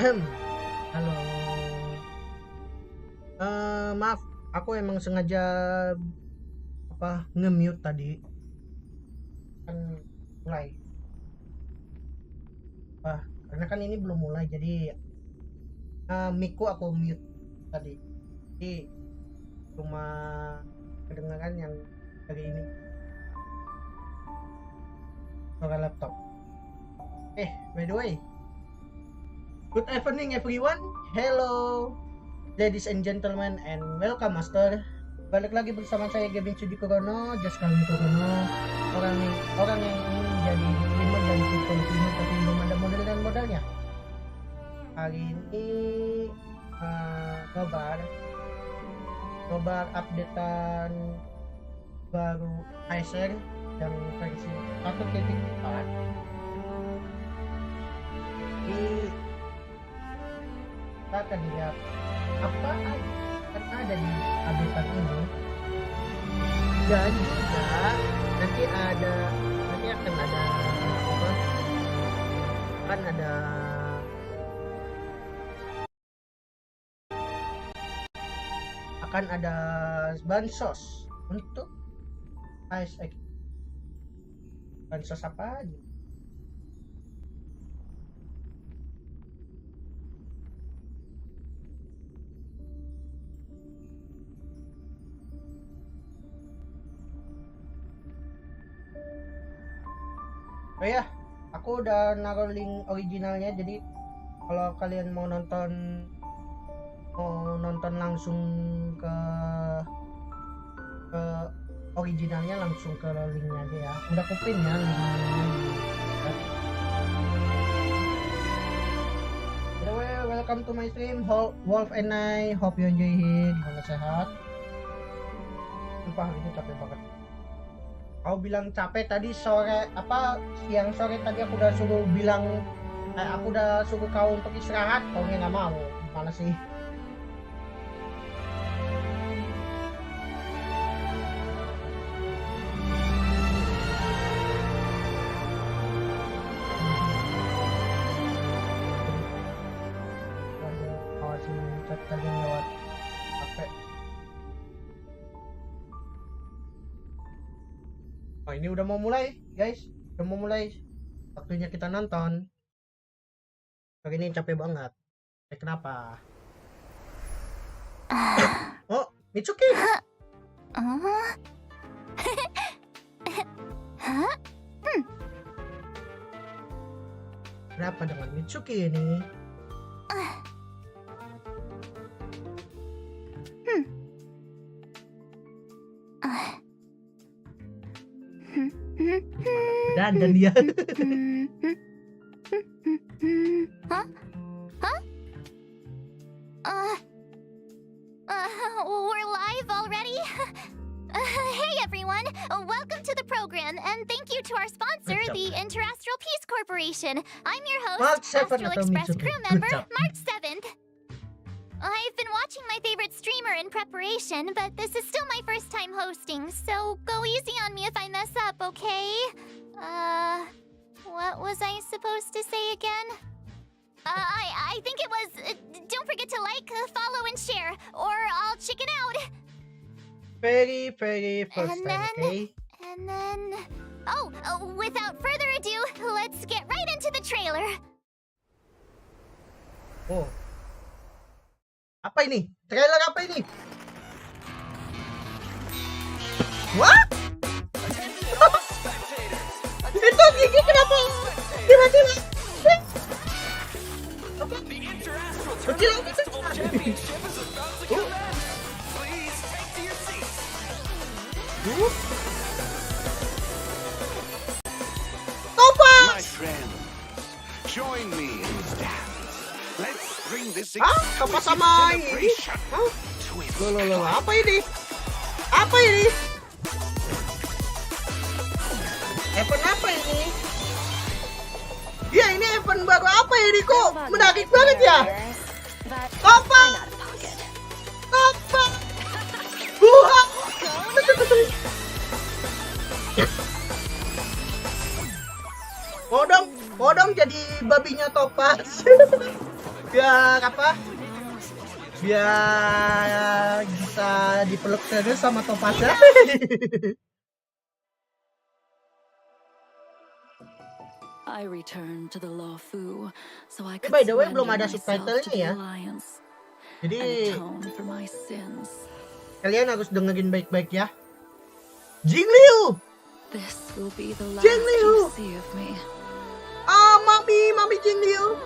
Halo. Maaf, aku emang sengaja nge-mute tadi. Kan mulai. Karena kan ini belum mulai, jadi miku aku mute tadi, jadi cuma kedengaran yang dari ini suara laptop. By the way, good evening everyone, hello ladies and gentlemen, and welcome master. Balik lagi bersama saya Gavin Sudi Kurono, Just Kali Kurono, orang yang ingin menjadi diterima dan diterima tapi belum ada modal dan modalnya. Hari ini Nobar updatean baru HSR yang versi 1.4. Kita akan lihat apa akan ada di updatean ini, dan juga nanti akan ada bansos untuk HSR. Bansos apa aja? Oh ya, aku udah naruh link originalnya, jadi kalau kalian mau nonton langsung ke originalnya, langsung ke linknya aja ya. Udah aku pin ya linknya. Anyway, welcome to my stream, Wolf and I hope you enjoy it. Gimana, sehat? Sumpah hari ini capek banget. Aku bilang capek tadi siang sore tadi aku udah suruh kau untuk istirahat, kau nggak mau. Gimana sih? Awasin chat kalian lewat HP. Oh, ini udah mau mulai guys, waktunya kita nonton. Hari ini capek banget. Kenapa? Oh, Mitsuki. Kenapa dengan Mitsuki ini? Dan dia. We're live already? Hey everyone, welcome to the program, and thank you to our sponsor, the Interastral Peace Corporation. I'm your host, Astral Express crew member, March 7th. I've been watching my favorite streamer in preparation, but this is still my first time hosting, so go easy on me if I mess up, okay? What was I supposed to say again? I think it was, don't forget to like, follow, and share, or I'll chicken out. Very first time, okay? And then... without further ado, let's get right into the trailer. Oh. Apa ini? Trailer apa ini? What? Itu gigi kenapa? Tiba-tiba. Kecil gitu. Topas. My friends, join me in this dance. Let's bring this Topas sama ini? Loh, apa ini? Apa ini? Event apa ini? Ya, ini event baru apa ini? Kok menarik banget ya? Topas. Topas. Buah. Modong jadi babinya Topas. Biar apa? Biar bisa dipeluk terus sama Topas ya. I returned to the Lafu so I could By the way, belum surrender ada myself subtitlenya to the ya. Alliance Jadi and atone for my sins. kalian harus dengerin baik-baik ya. Jingliu! This will be the last Jingliu! you see of me. Ah, mami Jingliu.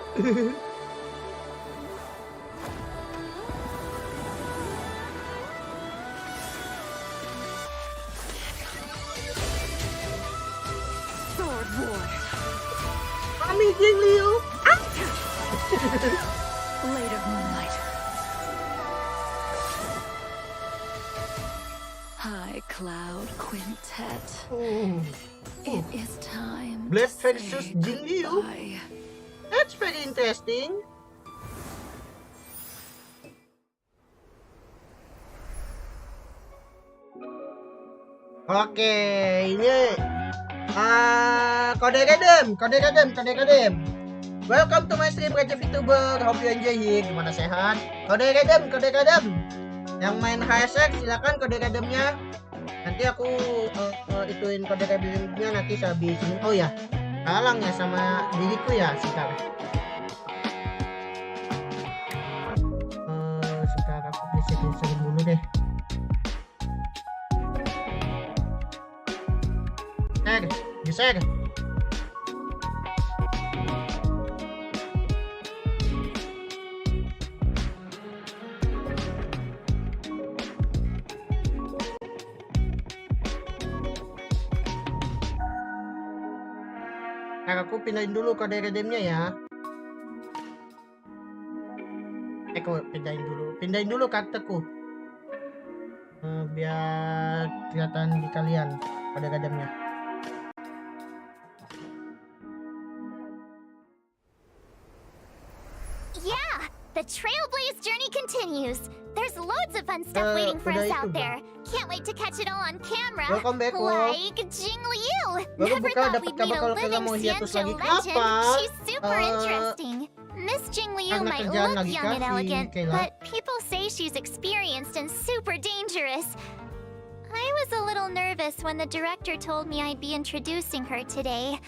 Sword War. Mami Jingliu. Later, Moonlight. High Cloud Quintet. Oh. It is time Blade to versus say Jingliu. goodbye. That's very interesting. Oke, ini kode redem. Welcome to my stream Raja VTuber. Hope you enjoy here. Gimana sehat? Kode redem. Yang main HSR silakan kode redemnya. Nanti aku ituin kode redemnya nanti sehabis ini. Oh ya, kalang ya sama diriku ya sekarang. Sekarang aku bisa dulu deh. Geser. Nah, aku pindahin dulu kode redemnya ya. Aku pindahin dulu karakterku. Biar kelihatan di kalian kode redemnya. Yeah, the Trailblaze journey continues. There's loads of fun stuff waiting for us out there. Can't wait to catch it all on camera. Welcome back, like Jingliu. Baru Never buka thought dapat we'd kabar meet a kalau kalian mau living hiatus Sienjo lagi. legend. Kenapa? She's super interesting. Miss Jingliu karena might kerjaan look lagi young and kasih, elegant, Kayla. but people say she's experienced and super dangerous. I was a little nervous when the director told me I'd be introducing her today.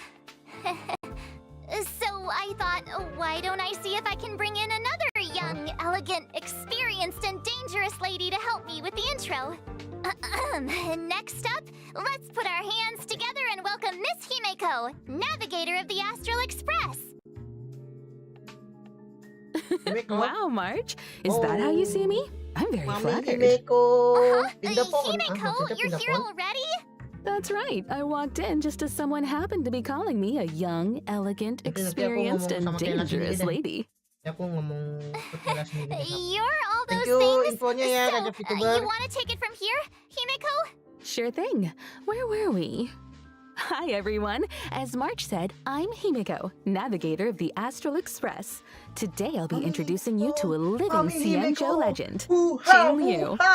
So I thought, why don't I see if I can bring in another young, elegant, experienced, and dangerous lady to help me with the intro. Next up, let's put our hands together and welcome Miss Himeko, navigator of the Astral Express. Wow, Marge. Is that how you see me? I'm very Mami flattered. Himeko. Pindah phone. Himeko, Maksudnya you're pindah here phone. already? That's right. I walked in just as someone happened to be calling me a young, elegant, Nanti aku experienced, ngomong and sama Kayla sendiri dangerous deh. lady. Aku ngomong ke Kayla sendiri deh. You're all Thank those you things. infonya ya, So, Raja VTuber. you want to take it from here, Himeko? Sure thing. Where were we? Hi, everyone. As Marge said, I'm Himeko, navigator of the Astral Express. Today, I'll be introducing you to a living Mami Sienjo Himeko. legend, Huha, Jingliu. huha.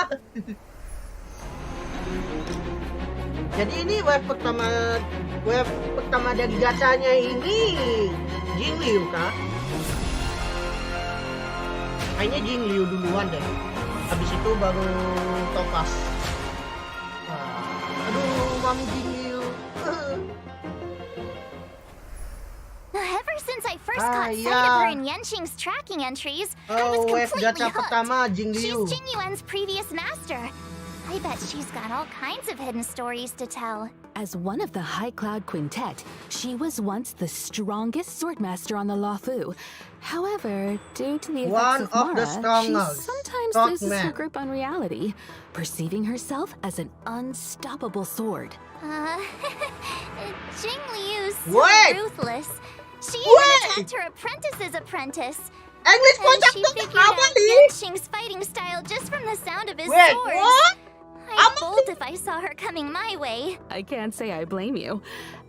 Jadi ini wave pertama dari gacanya ini Jingliu kah? Kayaknya Jingliu duluan deh. Habis itu baru Topaz. Aduh, Mami Jingliu. Ever since I first caught sight of her in Yenqing's tracking entries, I was Wave completely gacha hooked. pertama She's Jingliu. Jingyuan's previous master. I bet she's got all kinds of hidden stories to tell. As one of the High Cloud Quintet, she was once the strongest swordmaster on the Lafu. However, due to the One effects of the Mara, she strongest sometimes stock loses her man. grip on reality, perceiving herself as an unstoppable sword. Jingliu's so Wait! ruthless. She Wait! even attacked her apprentice's apprentice. English And kocak she tuh figured apa out nih? Yenqing's fighting style just from the sound of his Wait, swords. what? I'd bolt if I saw her coming my way. I can't say I blame you.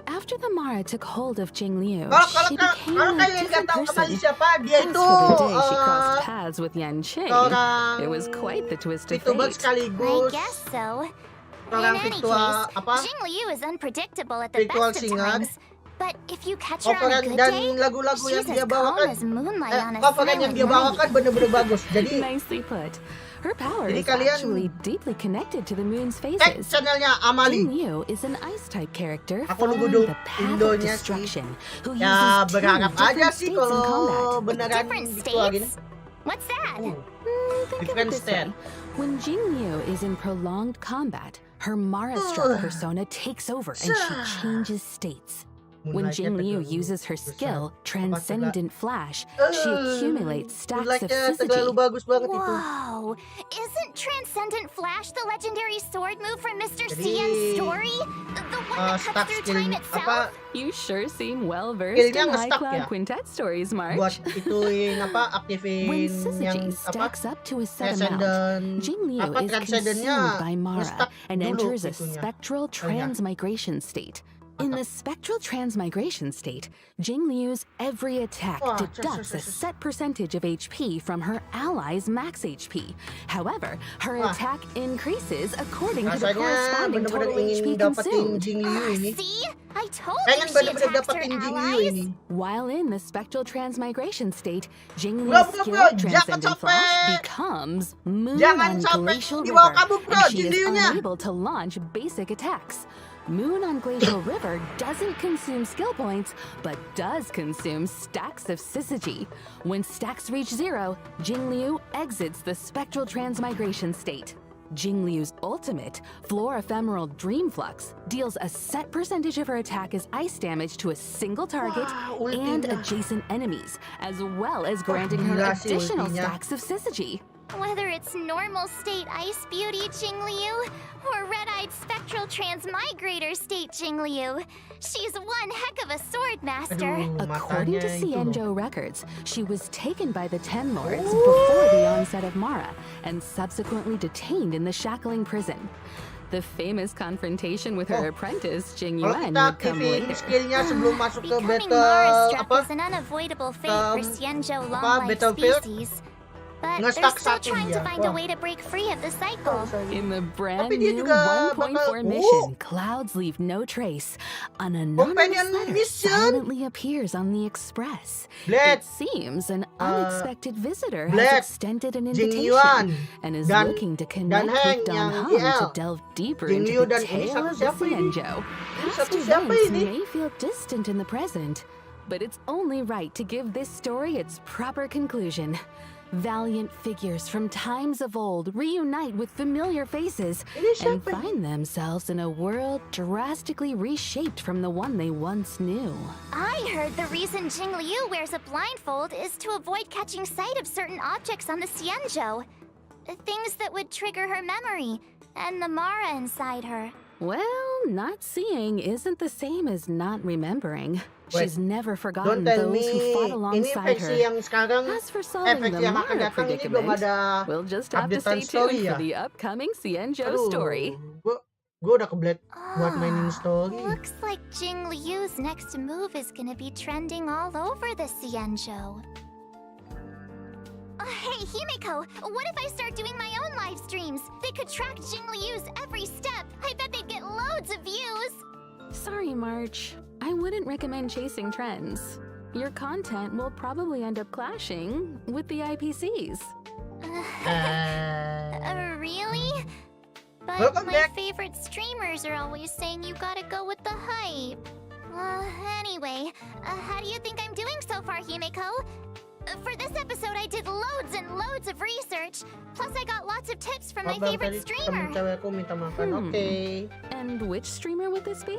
After the Mara took hold of Jingliu, Kalau she became kalau a kalian nggak different tahu Amali person. siapa, dia As itu for the day she crossed paths with Yanqing, seorang it was quite the twist of VTuber fate. I sekaligus guess so. seorang In any virtual case, apa Jingliu is unpredictable at the virtual best of singer, times. But if you catch her on a coveran good dan day, lagu-lagu yang she's dia as calm bawakan, as moonlight on a coveran yang silent dia night. bawakan bener-bener bagus. Jadi Nicely put. Her power Jadi is kalian actually deeply connected to the moon's cek phases. channelnya Amali. Jinyu is an ice-type character Aku nunggu following the path of Indonya sih. destruction, who Ya uses two berharap aja different sih states in kalau combat. beneran Different dikeluarin. states? What's that? Think of it Different this state. way. When Jinyu is in prolonged combat, her Mara-struck persona takes over and she changes states. When Jingliu uses her skill, Transcendent Flash, she accumulates stacks of Moonlightnya terlalu syzygy. bagus banget itu. Whoa! Isn't Transcendent Flash the legendary sword move from Mr. Jadi, Cian's story? The one that cuts stuck through skill time apa itself? You sure seem well-versed Skillnya in nge-stuck High Cloud ya? Quintet stories, March. buat ituin apa When aktifin yang syzygy apa stacks up to a set amount, transcendent Jingliu apa is transcendennya consumed by Mara nge-stuck and dulu enters a itunya. spectral transmigration state. In the spectral transmigration state, Jingliu's every attack Wah, deducts a set percentage of HP from her ally's max HP. However, her Wah. attack increases according to the Rasanya corresponding bener-bener total ingin HP dapetin consumed. Jingliu ini. See? I told Pengen you she bener-bener attacks her dapetin Jingliu allies. ini. While in the spectral transmigration state, Bro, Jingliu's bro, skill bro, jangan Transcendent Flash sampai- becomes Moon Jangan on sampai Glacial di bawah River, kabur, bro, and she is Jingliunya. unable to launch basic attacks. Moon on Glacial River doesn't consume skill points, but does consume stacks of syzygy. When stacks reach 0, Jingliu exits the spectral transmigration state. Jingliu's ultimate, Floor Ephemeral Dream Flux, deals a set percentage of her attack as ice damage to a single target Wah, and ultinya. adjacent enemies, as well as granting her gila sih additional ultinya. stacks of syzygy. Whether it's normal state Ice Beauty Jingliu or red-eyed spectral transmigrator state Jingliu, she's one heck of a sword master. Aduh, According to matanya itu loh. Cienjo records, she was taken by the Ten Lords before the onset of Mara and subsequently detained in the shackling prison. The famous confrontation with her apprentice, Jing Kalau Yuan, kita would come aktifin later. skillnya sebelum masuk ke Becoming battle Mara-struck apa is an unavoidable fate for Xianzhou apa, long-life battlefield? species. But they're Nge-stuck still satu trying to dia. find a Wah. way to break free of the cycle. In the brand Tapi dia new juga 1.4 bakal- mission, Clouds Leave No Trace, an anonymous Companion letter mission? silently appears on the Express. Bled. It seems an unexpected visitor Bled. has extended an Jing invitation Yuan. and is Dan- looking to Dan connect Heng with Don yang Hong to IL. delve deeper Jing into Liu the dan ini tale satu of the siapa ini? Xianzhou. Past satu siapa events ini? may feel distant in the present, but it's only right to give this story its proper conclusion. Valiant figures from times of old reunite with familiar faces Ini and siapa ini? find themselves in a world drastically reshaped from the one they once knew. I heard the reason Jingliu wears a blindfold is to avoid catching sight of certain objects on the Xianzhou. Things that would trigger her memory and the Mara inside her. Well, not seeing isn't the same as not remembering. Wait, She's never Don't forgotten tell those me who fought ini alongside versi her. yang sekarang As for solving efek the yang akan Mara datang ini belum predicament, ada we'll just have to updatean stay story tuned ya. for the upcoming Xianzhou Aduh, story. Gua udah kebelet buat mainin story. Looks like Jingliu's next move is gonna be trending all over the Xianzhou. Hey, Himiko, what if I start doing my own live streams? They could track Jingliu's every step. I bet they'd get loads of views. Sorry, March. I wouldn't recommend chasing trends. Your content will probably end up clashing with the IPCs. Really? But Welcome my back. favorite streamers are always saying you gotta go with the hype. Anyway, how do you think I'm doing so far, Himiko? For this episode, I did loads and loads of research. Plus, I got lots of tips from my Abang favorite tadi streamer. temen cewekku minta makan. Oke. And which streamer would this be?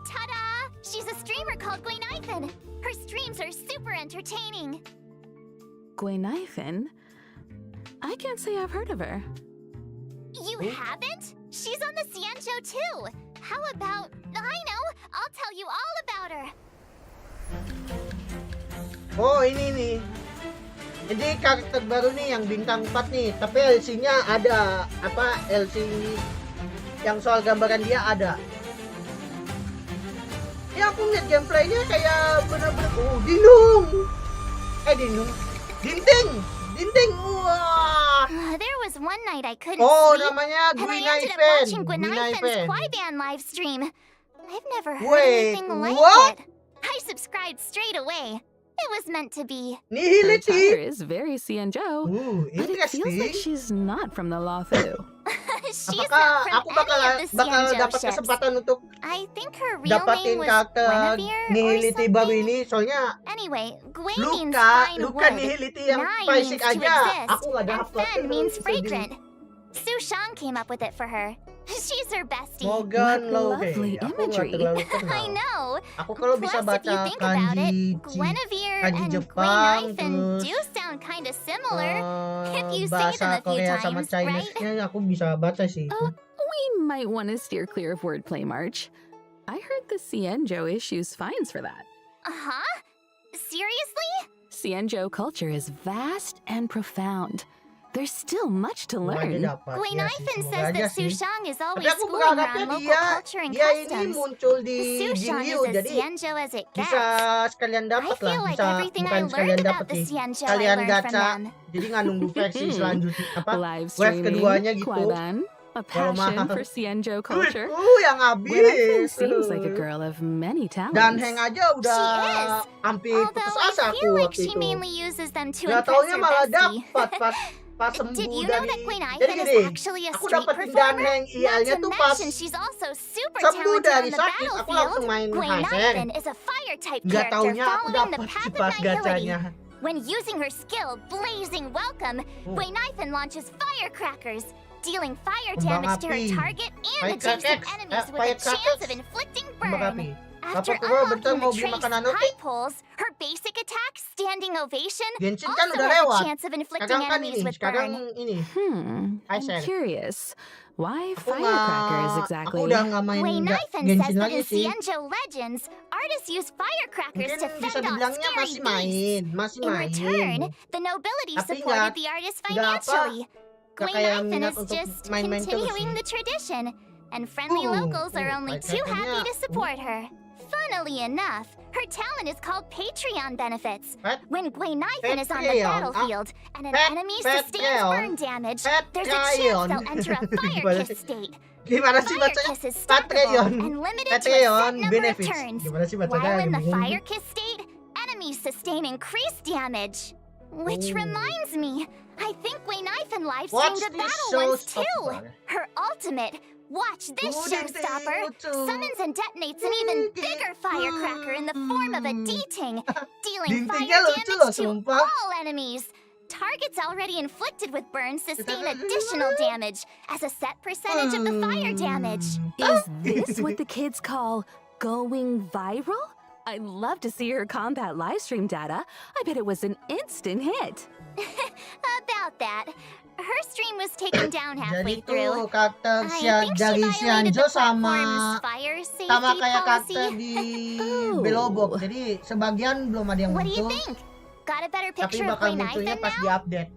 Ta-da! She's a streamer called Gwenithan. Her streams are super entertaining. Gwenithan? I can't say I've heard of her. You haven't? She's on the Xianzhou too. How about... I know! I'll tell you all about her. Oh, ini nih. Jadi karakter baru nih yang bintang 4 nih, tapi LC-nya ada. Apa LC yang soal gambaran dia ada. Ya aku lihat gameplaynya kayak bener-bener Dinung. Dinting. Wah. There was one night I couldn't Oh, sleep, namanya and I ended up watching Gwenithan's Gwynaifen. Quaiban live stream. I've never heard Wait, anything like what? it. I subscribed straight away. It was meant to be. Her Nihility. attire is very Sienjo, but it feels like Interesting. she's not from the Lafu. She's Apakah not aku from bakal any of the bakal Sienjo dapat ships. kesempatan untuk I think her real name dapatin was karakter Guinevere or Nihility baru something. ini? Soalnya Anyway, Gui means Luka fine Luka wood. Nihility yang Nai basic means to aja exist, aku nggak and dapat. Fen means Sedih. fragrant. Su Shang came up with it for her. She's her bestie. Morgan What Lowe. lovely Aku nggak imagery. terlalu I kenal. know. Aku kalau bisa Plus, if you baca think about it, kanji Guinevere kanji and Jepang, Guinaifen terus do sound kind of similar. If you say bahasa them a few Korea sama times, right? Chinese-nya aku bisa baca sih itu. We might want to steer clear of wordplay, March. I heard the Sienjo issues fines for that. Huh? Seriously? Sienjo culture is vast and profound. There's still much to Semoga aja learn. dapat. Iya sih, Guinaifen semoga says aja that Su sih. Shang is Tapi always aku schooling berharapnya around local dia culture and dia ini customs. muncul di Su Shang Jinryu, is as jadi Sienjo as it gets. bisa sekalian I dapat lah, feel like bisa everything I bukan sekalian learned dapat about the sih, Sienjo I sekalian learned from gacha. them. Jadi nggak nunggu versi selanjutnya apa Live wave streaming, keduanya gitu. Kwaiban, a Kalau passion mahal. for Sienjo culture. Yang Guinaifen habis. seems like a girl of many Dan talents. Heng aja udah She is. hampir Although putus I asa aku feel like waktu she itu. mainly uses them to Gak impress taunya her malah bestie. dapat pas sembuh Did you know dari. that Jadi Guinaifen gini, is actually a aku street dapetin Dan performer? Heng Not IL-nya to tuh pas mention she's also super sembuh talented dari on the sakit. Aku langsung battlefield. main HSR. Guinaifen is a fire type Gak character taunya aku following the dapat path sih of pas nihility. gacanya. When using her skill, Blazing Welcome, Guinaifen launches firecrackers, dealing fire Kembang damage to her api. target and adjacent Firecrackers. enemies with a Firecrackers. chance of inflicting Kembang burn. api. After Apa gua bentar unlocking mau the beli trace makanan roti? high pulls, her basic attack, Standing Ovation, Genshin also kan udah has lewat. a chance of inflicting Sekarang kan enemies ini, with sekarang burn. ini. I'm HSR. curious. Why Aku firecrackers nggak, exactly? aku udah nggak main Guinaifen says Genshin that lagi in sih. Sienjo Legends, artists use firecrackers Mungkin to bisa fend off dibilangnya scary masih beasts. masih In return, main. the nobility Tapi supported nggak- the artist nggak apa, financially. nggak kayak Guinaifen minat is untuk just main-main terus continuing sih. the tradition, and friendly locals are only too happy to support her. Funnily enough, her talent is called Patreon benefits. Pat- When Guinaifen is on the Patreon? battlefield and an Pat- enemy Patreon? sustains burn damage, there's a chance Patreon. they'll enter a fire Gimana kiss sih? state. Gimana sih Fire bacanya? kiss is stackable Patreon. and limited to a set Patreon number benefits. of turns. Gimana sih bacanya? While in the Bingung. fire kiss state, enemies sustain increased damage. Which Oh. reminds me, I think Guinaifen live Watch streamed a this battle once too. showstopper. Her ultimate, watch this showstopper, summons and detonates an even bigger firecracker in the form of a D-ting, dealing fire Dintingnya lucu loh, damage to sumpah. all enemies. Targets already inflicted with burns sustain additional damage as a set percentage of the fire damage. Is this what the kids call going viral? I'd love to see her combat livestream data. I bet it was an instant hit. About that, her stream was taken down halfway Jadi through. tuh karakter I think she dari violated Sianjo the platform's sama fire safety kayak karakter policy. di Oh. Belobok. Jadi sebagian belum ada yang What do you muncul, think? Got a better tapi picture of bakal munculnya Guinaifen pas di now? update.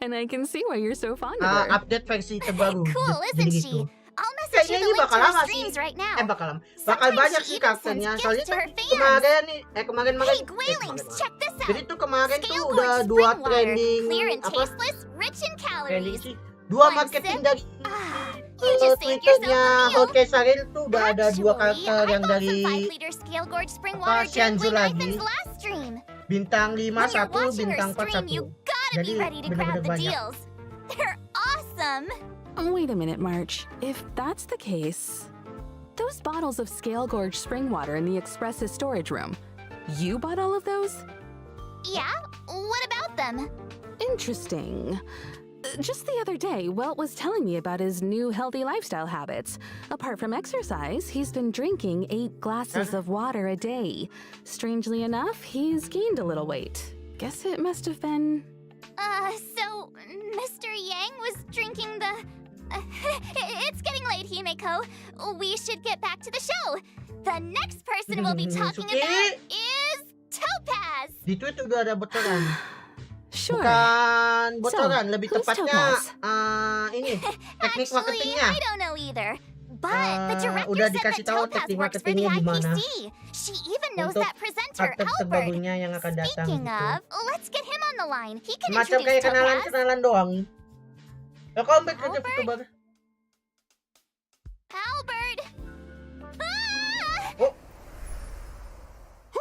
And I can see why you're so fond of her. Update versi terbaru. Cool, Jadi isn't gitu. she? I'll message Kayaknya you ini the link bakal to her lama sih. streams right now. Bakal banyak Sometimes sih she even karakternya. sends Soalnya gifts to her fans. kemarin nih, kemarin Hey, Gwalings, check this Jadi out. tuh kemarin tuh Scale udah Gorge 2 spring water, trending clear and apa? tasteless, rich in Trending calories. sih. 2 One marketing sip. dari Ah, you just saved yourself Twitternya a meal. HSR tuh udah ada 2 Actually, karakter I yang bought dari some 5-liter Scale Gorge spring apa, water during Sianjo lagi. Guinaifen's last stream. bintang 5 When you're 1, watching bintang her 4 stream, 1. you gotta Jadi be ready to bener-bener grab the banyak. deals. They're awesome. Wait a minute, March. If that's the case, those bottles of Scale Gorge spring water in the Express's storage room, you bought all of those? Yeah? What about them? Interesting. Just the other day, Welt was telling me about his new healthy lifestyle habits. Apart from exercise, he's been drinking 8 glasses of water a day. Strangely enough, he's gained a little weight. Guess it must have been... So Mr. Yang was drinking the... It's getting late, Himeko. We should get back to the show. The next person we'll be talking Suki. about is Topaz. Di tweet udah ada bocoran. Sure. Bukan bocoran, So, lebih who's tepatnya Topaz? ini teknik Actually, marketingnya. I don't know either. But the director udah said dikasih that tahu Topaz teknik works for the marketingnya gimana IPC. She even knows untuk that presenter, aktor Albert. terbarunya yang akan datang Speaking gitu. of, let's get him on the line. He can Macam kayak introduce Topaz. kenalan doang. Lah kau ambil kerja Albert? VTuber. Albert! Ah! Oh.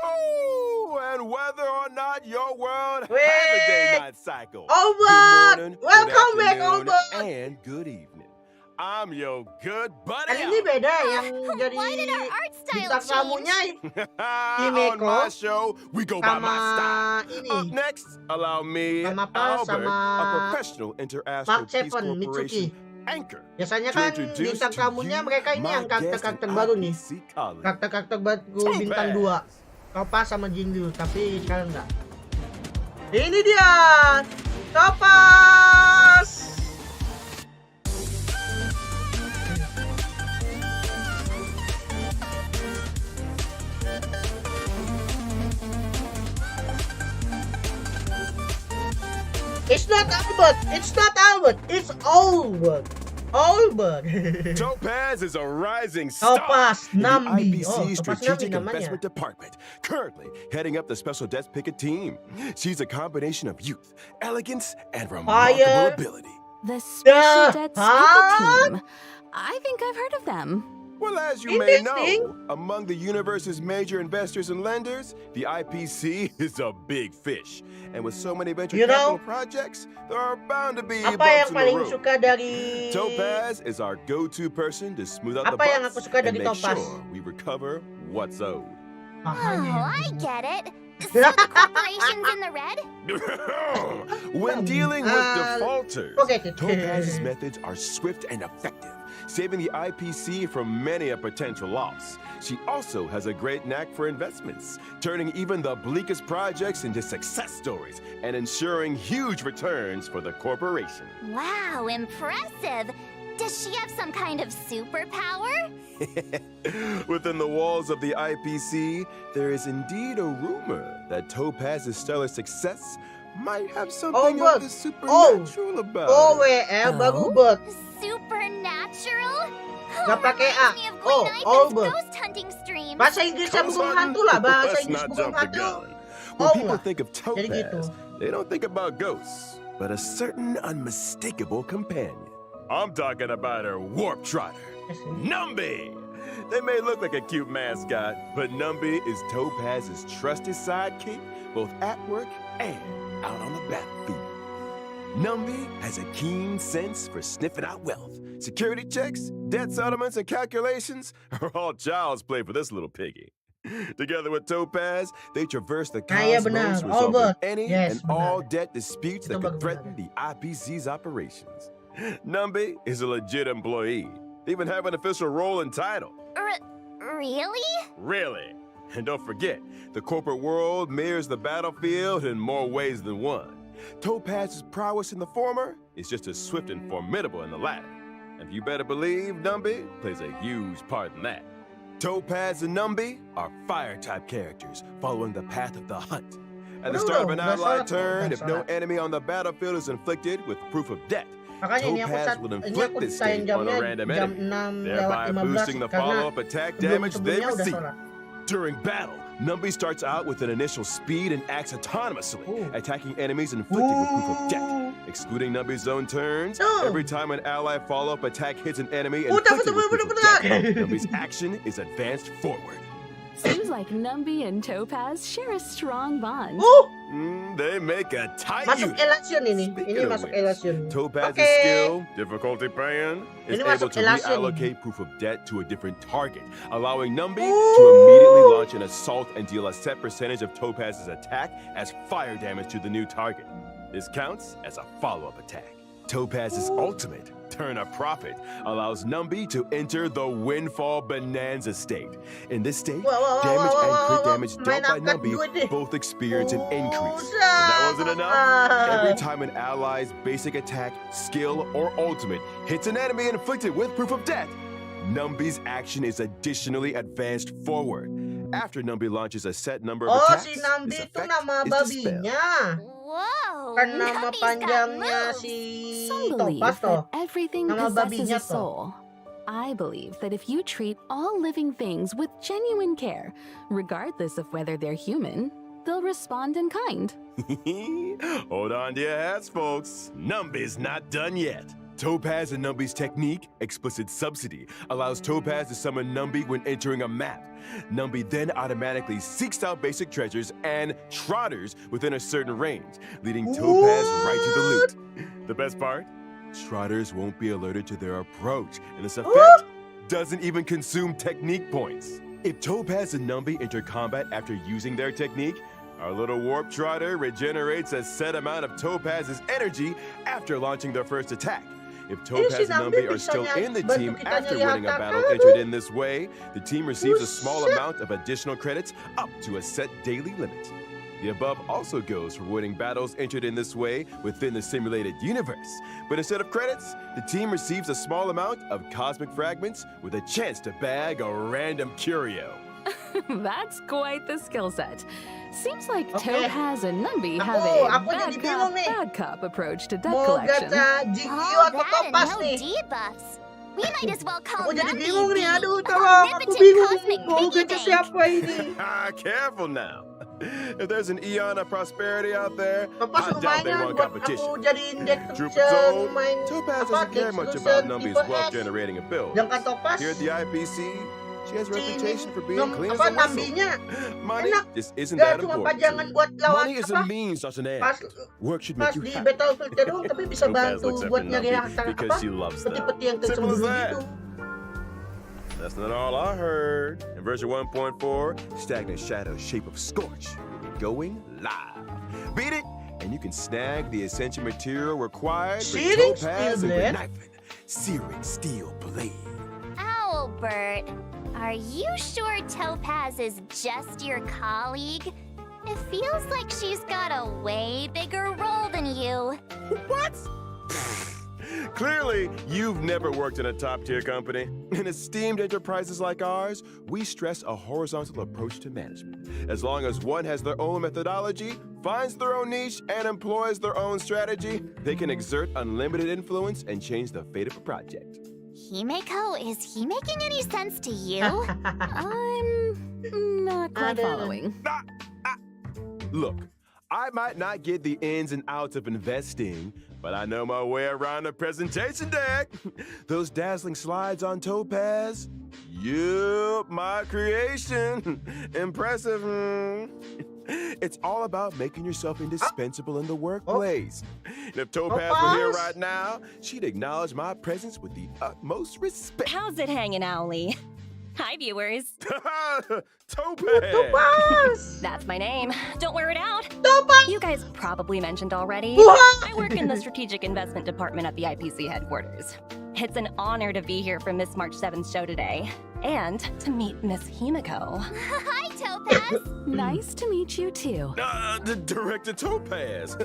Woo! And whether or not your world Wait. has a day-night cycle. Albert! Good morning, Welcome good back, afternoon, Albert! and good evening. I'm your good buddy. Kali ini beda yang jadi Why did our art style bintang change? tamunya On Himeko my show, we go by my style. sama Up ini. next, allow me, Sama apa? Albert, Sama a professional interastral Mark peace 7, corporation Mitsuki. anchor. Biasanya To kan introduce bintang to tamunya you mereka ini my yang karakter-karakter guest baru nih. IPC colleague. Karakter-karakter baru bintang 2. Topas sama Jindu, tapi sekarang enggak. Ini dia. Topas. It's not Albert. It's not Albert. It's Albert. Albert. Topaz is a rising star Topas in the Nambi. IPC Oh, Topas Strategic Nambi namanya. Investment Department, currently heading up the Special Desk Picket team. She's a combination of youth, elegance, and remarkable Fire. ability. The Special Debt huh? Speaker Team. I think I've heard of them. Well, as you may Interesting. know, among the universe's major investors and lenders, the IPC is a big fish. And with so many venture You know, capital projects, there are bound to be Apa bumps yang in the paling road. suka dari Topaz is our go-to person to smooth out the Apa yang aku bumps suka and dari make Topaz? sure we recover what's owed. Oh, Makanya. I get it. So the corporation's in the red? When dealing with Uh, defaulters, forget it. Topaz's methods are swift and effective, saving the IPC from many a potential loss. She also has a great knack for investments, turning even the bleakest projects into success stories and ensuring huge returns for the corporation. Wow, impressive. Does she have some kind of superpower? Within the walls of the IPC, there is indeed a rumor that Topaz's stellar success might have something but- of the supernatural about it. OWR baru bot. Supernatural? Nggak pakai A. Reminds me of Oh, Gwyn Albert. Ivan's ghost hunting streams. Bahasa Inggrisnya Come burung on, hantu lah, bahasa let's Inggris not burung jump the hantu. gun. When Oh, people nggak. think of Jadi gitu. Topaz, they don't think about ghosts, but a certain unmistakable companion. I'm talking about her warp trotter, Numby. They may look like a cute mascot, but Numby is Topaz's trusted sidekick, both at work and out on the battlefield. Numby has a keen sense for sniffing out wealth. Security checks, debt settlements, and calculations are all child's play for this little piggy. Together with Topaz, they traverse the Nah, iya cosmos, benar. resolving Albert. any Yes, and all benar. debt disputes Itu that could bagus threaten benar. the IPC's operations. Numby is a legit employee. They even have an official role and title. Really? Really? And don't forget, the corporate world mirrors the battlefield in more ways than one. Topaz's prowess in the former is just as swift and formidable in the latter. And you better believe Numby plays a huge part in that. Topaz and Numby are fire-type characters following the path of the hunt. At the start of an allied turn, if no enemy on the battlefield is inflicted with proof of debt, Makanya ini Topaz will inflict this state on a random jam enemy, 6 thereby lewat 15 boosting the karena follow-up attack damage they sebelum-sebelumnya udah receive. sholat. During battle, Numby starts out with an initial speed and acts autonomously, Ooh. attacking enemies inflicted with proof of debt. Excluding Numby's own turns, No. every time an ally follow-up attack hits an enemy Betul, inflicted with proof of betul, debt, betul. Numby's action is advanced forward. Seems like Numby and Topaz share a strong bond. They make a tight Masuk unit. elation ini. Speaking Ini of masuk which, elation. Topaz's Oke. skill, difficulty paying, is Ini able masuk to elation. reallocate proof of debt to a different target, allowing Numby to immediately launch an assault and deal a set percentage of Topaz's attack as fire damage to the new target. This counts as a follow-up attack. Topaz's ultimate, Turn a Profit, allows Numby to enter the Windfall Bonanza state. In this state, damage and crit damage dealt by Numby both experience an increase. If that wasn't enough, every time an ally's basic attack, skill, or ultimate hits an enemy inflicted with proof of debt, Numby's action is additionally advanced forward. After Numby launches a set number of Oh, attacks, si Nambi this itu effect nama is dispelled. babinya. Whoa, Kan nama Numby's got panjangnya moves. si Some believe Topas toh. that everything Nama possesses babinya a toh. soul. I believe that if you treat all living things with genuine care, regardless of whether they're human, they'll respond in kind. Hold on to your hats, folks. Numby's not done yet. Topaz and Numby's technique, Explicit Subsidy, allows Topaz to summon Numby when entering a map. Numby then automatically seeks out basic treasures and trotters within a certain range, leading Topaz right to the loot. The best part? Trotters won't be alerted to their approach, and this effect doesn't even consume technique points. If Topaz and Numby enter combat after using their technique, our little warp trotter regenerates a set amount of Topaz's energy after launching their first attack. If Topaz and Numby are still in the team after winning a battle entered in this way, the team receives a small amount of additional credits up to a set daily limit. The above also goes for winning battles entered in this way within the simulated universe. But instead of credits, the team receives a small amount of cosmic fragments with a chance to bag a random curio. That's quite the skill set. Seems like Okay. Topaz and Numby have Ako a jadi bingung nih. bad cop approach to debt Mau collection. gacha Jingyu All atau that and Topaz no nih? debuffs. We might as well call Aku jadi Numby bingung nih. the Aduh, tolong. Aku omnipotent bingung. cosmic Mau piggy gacha bank. siapa ini? Careful now. If there's an Eon of prosperity out there, Topaz I doubt they lumayan want buat competition. aku jadiin deck Truth be terus told, main Topaz apa, doesn't care deck much terus about tipe Numby's S. wealth-generating abilities. Sedangkan Topaz Here at the IPC, she has a reputation for being Nom- clean as apa a whistle. Nambinya Money enak. just isn't Gak that cuma important. pajangan buat lawan Money is apa a means, not an pas end. Work should pas make you di happy. Battlefield doang, tapi bisa Topaz bantu looks up buat at nyari Numby harta because apa she loves them. peti-peti yang Simple as tersembunyi that. gitu. That's not all I heard. In version 1.4, Stagnant Shadow's Shape of Scorch will be going live. Beat it, and you can snag the essential material required for Searing Topaz Steel and Blade? Knifing Searing Steel Blade. Albert, are you sure Topaz is just your colleague? It feels like she's got a way bigger role than you. What? Clearly, you've never worked in a top-tier company. In esteemed enterprises like ours, we stress a horizontal approach to management. As long as one has their own methodology, finds their own niche, and employs their own strategy, they can exert unlimited influence and change the fate of a project. Himeko, is he making any sense to you? I'm not quite Ada. following. Look, I might not get the ins and outs of investing, but I know my way around the presentation deck. Those dazzling slides on Topaz. Yup, my creation. Impressive. It's all about making yourself indispensable in the workplace. And if Topaz were here right now, she'd acknowledge my presence with the utmost respect. How's it hanging, Owly? Hi, viewers. Topaz! Topaz! That's my name. Don't wear it out. Topaz! You guys probably mentioned already. What? I work in the strategic investment department at the IPC headquarters. It's an honor to be here for Miss March 7's show today. And to meet Miss Himeko. Hi, Topaz. Nice to meet you too. The Director Topaz,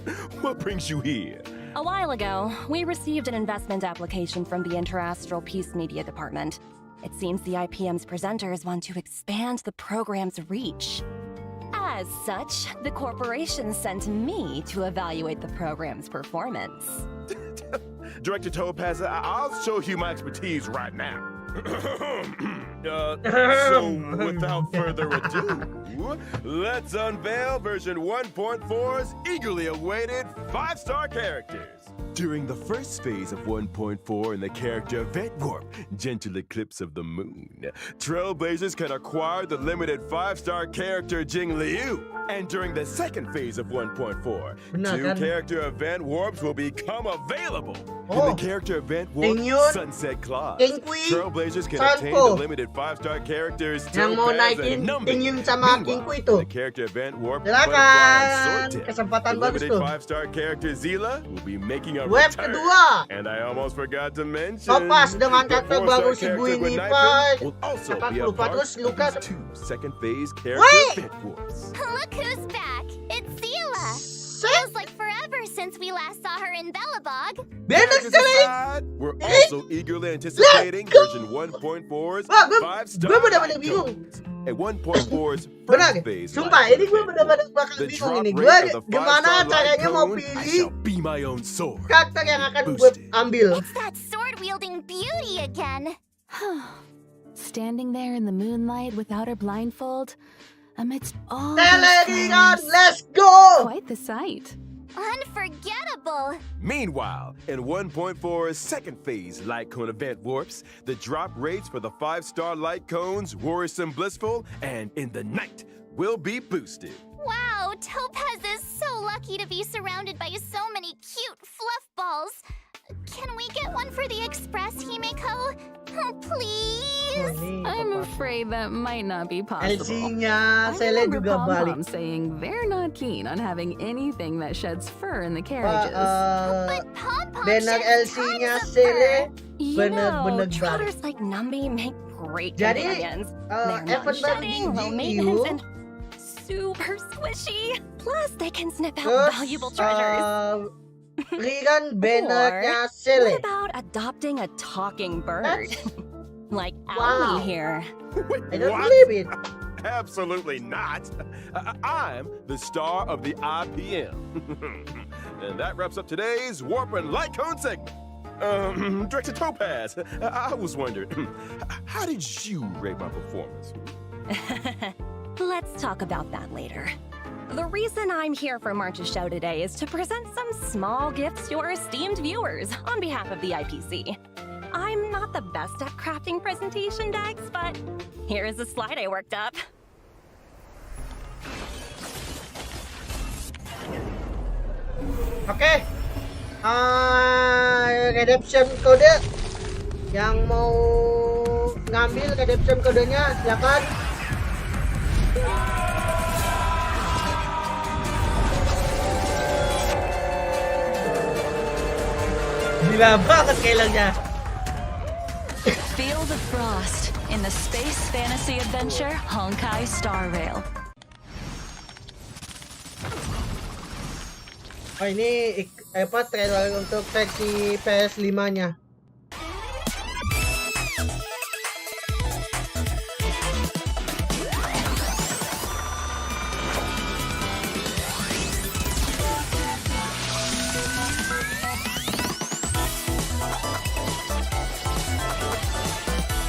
what brings you here? A while ago, we received an investment application from the Interastral Peace Media Department. It seems the IPM's presenters want to expand the program's reach. As such, the corporation sent me to evaluate the program's performance. Director Topaz, I'll show you my expertise right now. So, without further ado, let's unveil version 1.4's eagerly awaited 5-star characters. During the first phase of 1.4 in the character Event Warp, Gentle Eclipse of the Moon, Trailblazers can acquire the limited 5-star character Jing Liu. And during the second phase of 1.4, Benar, two kan? character event warps will become available. In Oh. the character event warp King Yun, Sunset Clause, King Kui, Trailblazers can Sanko. obtain the limited 5-star characters Yang mau Topaz naikin and Numby. King Yun sama Meanwhile, King Kui in tuh. the character event warp Butterfly and Silakan. Swordtip, Kesempatan the bagus limited tuh. 5-star character Zila will be making a Web return. kedua. And I almost forgot to mention Topaz dengan the karakter 4-star baru si character Gwynny with Pie. Knifing will also Apa be aku a lupa part terus of Luka. these 2 second phase character Wait! event warps. Look who's back. It's Zila. Set. Feels like forever since we last saw her in Bellabog. Beda Characters sekali. aside, we're also eagerly anticipating go. version 1.4's Wah, gue 5-star bener-bener bingung. icons. And 1.4's Benar, first phase sumpah live ini gue event bener-bener bakal The bingung drop ini. rate Gue of the gimana 5-star light caranya mau cone, I shall pilih be my own sword. karakter yang akan gue Boosted. ambil. It's that sword-wielding beauty again. Standing there in the moonlight without her blindfold, amidst all Teleringan, these let's go! quite the sight. Unforgettable! Meanwhile, in 1.4 second phase light cone event warps, the drop rates for the 5-star light cones, worrisome blissful, and in the night will be boosted. Wow, Topaz is so lucky to be surrounded by so many cute fluff balls. Can we get one for the Express, Himeko? Oh, please? I'm afraid that might not be possible. LC-nya I Sele remember juga balik. Pom-Pom saying they're not keen on having anything that sheds fur in the carriages. But Pom-Pom Benar sheds LC-nya tons of Sele fur. You bener-bener know, balik. trotters like Numby make great Jadi, companions. They're event baru di non-shedding, low GU. maintenance, and super squishy. Plus, they can sniff out Terus, valuable treasures. Riran bannernya Sele. What about adopting a talking bird? That's- Like Wow. Owly here. Wait, I don't what? believe it. Absolutely not. I'm the star of the IPM. And that wraps up today's Warp and Light Cone segment. Director Topaz, I was wondering, how did you rate my performance? Let's talk about that later. The reason I'm here for March's show today is to present some small gifts to our esteemed viewers on behalf of the IPC. I'm not the best at crafting presentation decks, but here is a slide I worked up. Oke. Redemption code yang mau ngambil redemption kodenya silakan. Gila banget kailannya. Feel the frost in the space fantasy adventure Honkai Star Rail. Oh ini apa trailer untuk versi PS5-nya.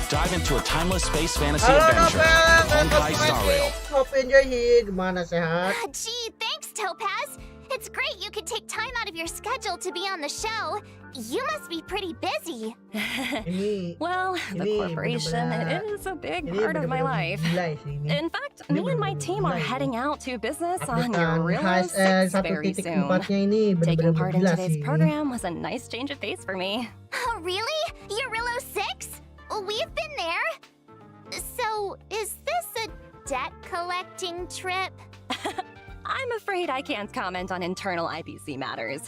Dive into a timeless space fantasy Halo adventure, Nobar, Honkai Star Rail. Hope enjoy here. Gimana sehat? Gee, thanks, Topaz. It's great you could take time out of your schedule to be on the show. You must be pretty busy. Ini Well, the Ini corporation bener-bener- is a big ini part of my bener-bener life. gila sih ini. In fact, Ini me and my bener-bener team are gila ini. heading out to business on Updatean Eurilla HSR 6 very soon. 1.4-nya ini Taking bener-bener part in gila today's sih. program was a nice change of pace for me. Oh, really? Urillo 6? We've been there. So, is this a debt collecting trip? I'm afraid I can't comment on internal IPC matters.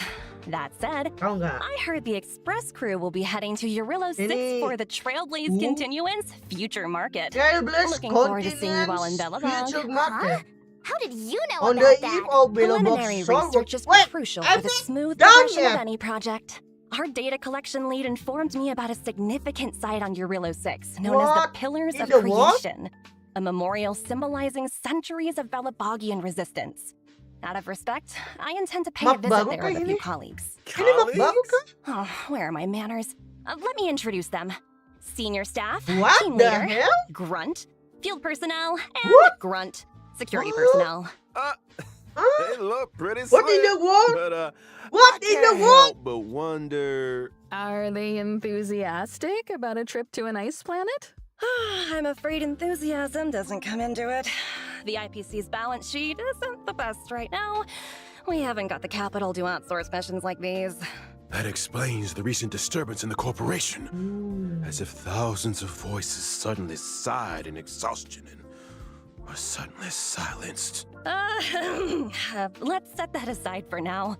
That said, Tahu nggak? I heard the Express crew will be heading to Urillo 6 Ini- for the Trailblaze Continuance Future Market. Trailblaze Looking forward to seeing you all in Continuance Bellabog. Future Market. How did you know On the about eve that? of Bellabog Preliminary Soul. research is Wait, crucial I for the think smooth done progression yet. of any project. Our data collection lead informed me about a significant site on Urillo 6, known as the What? Pillars In of the what? Creation, a memorial symbolizing centuries of Bellabogian resistance. Out of respect, I intend to pay a Map visit baru there kah with a ini? few colleagues. Ini map baru kah? Oh, where are my manners? Let me introduce them. Senior staff, What team the leader, hell? grunt, field personnel, and What? grunt, security What? personnel. They look pretty What in the slick, world? but What I in the can't world? help but wonder. Are they enthusiastic about a trip to an ice planet? I'm afraid enthusiasm doesn't come into it. The IPC's balance sheet isn't the best right now. We haven't got the capital to outsource missions like these. That explains the recent disturbance in the corporation. Hmm. As if thousands of voices suddenly sighed in exhaustion and were suddenly silenced. Let's set that aside for now.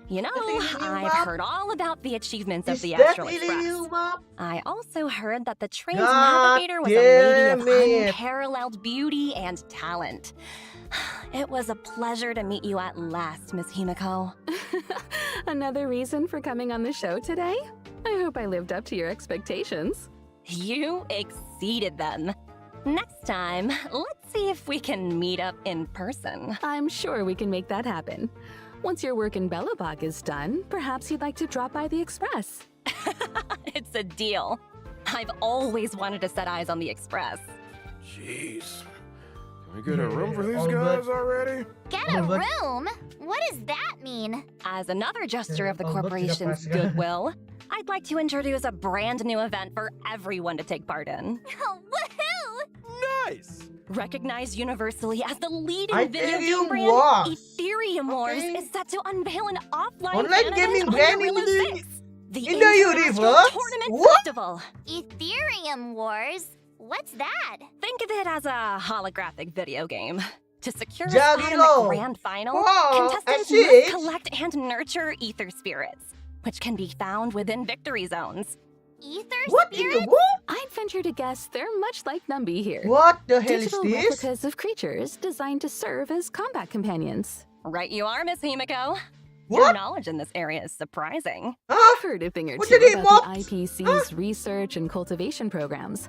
You know, Is it I've you, heard all about the achievements of Is the that Astral really Express. you, Map? I also heard that the train's God navigator was a lady of damn it. unparalleled beauty and talent. It was a pleasure to meet you at last, Miss Himeko. Another reason for coming on the show today? I hope I lived up to your expectations. You exceeded them. Next time, let's see if we can meet up in person. I'm sure we can make that happen. Once your work in Bellabog is done, perhaps you'd like to drop by the Express. It's a deal. I've always wanted to set eyes on the Express. Jeez. We get a room for these All guys but- already? Get Oh, a but- room? What does that mean? As another gesture of the Oh, but corporation's sila pa. goodwill, I'd like to introduce a brand new event for everyone to take part in. Oh, woohoo! Nice! Recognized universally as the leading I video tell game you brand, what. Ethereum Wars Okay. is set to unveil an offline Online fan gaming event on brand Unreal in 6, the in the International universe? Tournament What? Festival. Ethereum Wars? What's that? Think of it as a holographic video game. To secure a Jagi spot in lo. the grand final, Oh, contestants I see must it. collect and nurture ether spirits, which can be found within victory zones. Ether What in spirit? the what? I'd venture to guess they're much like Numby here. What the hell is Digital this? replicas of creatures designed to serve as combat companions. Right you are, Miss Himiko. Your What? knowledge in this area is surprising. Huh? I've heard a thing or What two did he about mock? the IPC's research and cultivation programs.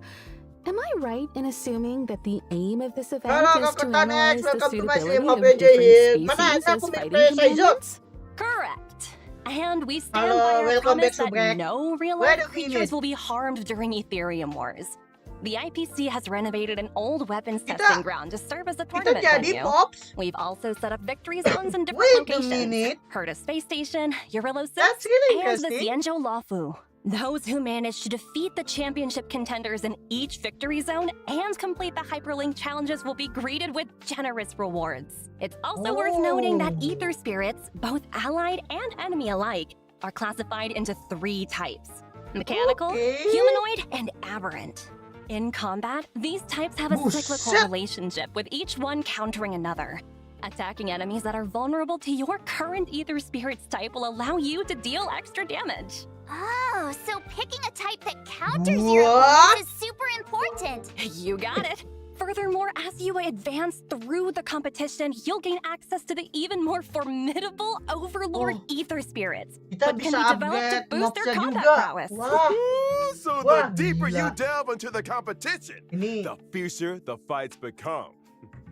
Am I right in assuming that the aim of this event Hello, is to Kakutan analyze X. the Welcome to my suitability stream. of Hope you enjoy different it. species Mana, as aku may fighting presa hijau. companions? Correct. And we stand Hello, by our welcome back promise to that Break. no real Where life do we creatures meet? will be harmed during Ethereum Wars. The IPC has renovated an old weapons Kita- testing ground to serve as a Kita tournament jadi venue. Pops? We've also set up victory zones in different Wait a locations. minute. Herta Space Station, Eurolo 6, That's really and the interesting. Xianzhou Laofu. Those who manage to defeat the championship contenders in each victory zone and complete the hyperlink challenges will be greeted with generous rewards. It's also worth noting that Oh. ether spirits, both allied and enemy alike, are classified into 3 types: mechanical, Okay. humanoid, and aberrant. In combat, these types have a cyclical Buset. relationship, with each one countering another. Attacking enemies that are vulnerable to your current ether spirit's type will allow you to deal extra damage. Oh, so picking a type that counters your What? opponents is super important. You got it. Furthermore, as you advance through the competition, you'll gain access to the even more formidable Overlord Oh. ether spirits, Kita that can bisa be developed to upgrade boost their mobsnya combat juga. prowess. Wah, Ooh, so the Wah, deeper you gila. delve into the competition, ini the fiercer the fights become.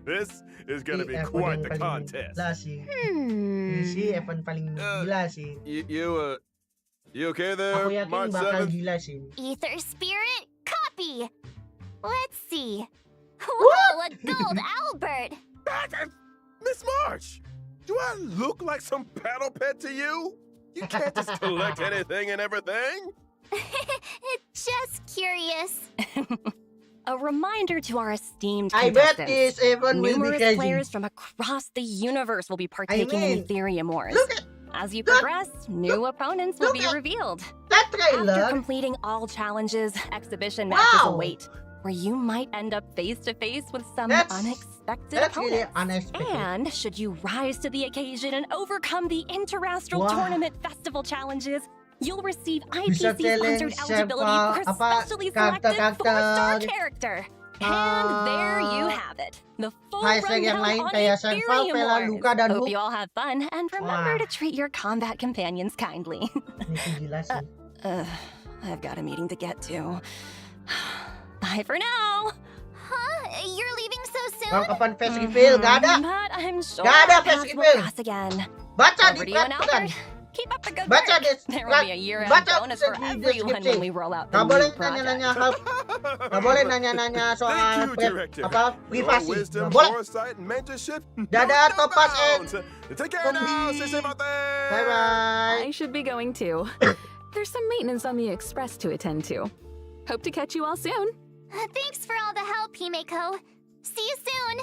This is gonna be event quite yang the paling contest. gila sih. Ini sih Hmm. event paling Uh, gila sih. You okay there, Aku yakin March bakal 7th? gila sih. Ether spirit copy. Let's see. Whoa, a gold Albert. Miss March, do I look like some battle pet to you? You can't just collect anything and everything. Just curious. A reminder to our esteemed I bet contestants. this event will be Numerous crazy. players from across the universe will be partaking in mean, Ethereum Wars. Look at As you look- progress, new opponents will look be at- revealed. that After trailer. completing all challenges, exhibition matches Wow. await, where you might end up face to face with some That's- unexpected That's really opponents. unexpected. And should you rise to the occasion and overcome the Interastral Wow. Tournament Festival challenges, you'll receive Bisa IPC-sponsored challenge eligibility for a apa, specially selected karakter-karakter. 4-star character. And there you have it, the full Hashtag yang rundown lain on kayak Senval, Ethereum Vela, Wars. Luka, dan Hope Hook. you all have fun, and remember Wah. to treat your combat companions kindly. Ini sih gila sih. I've got a meeting to get to. Bye for now. Huh? You're leaving so soon? Bang, kapan face reveal? Gak ada. But I'm sure Gak ada our face paths will reveal. cross again. Baca Over di to you and peraturan. Albert. Keep up the good Baca work. di There will be a year-end baca bonus for di everyone deskripsi. when we roll out the Gak new boleh project. nanya-nanya hal, gak boleh nanya-nanya soal Thank you, pre- Director. apa Your privasi. wisdom, Gak boleh. foresight, and mentorship. Dadah, know no Topas, bounds. Take care now. Stay safe out there. Bye bye. I should be going too. There's some maintenance on the express to attend to. Hope to catch you all soon. Thanks for all the help, Himeko. See you soon.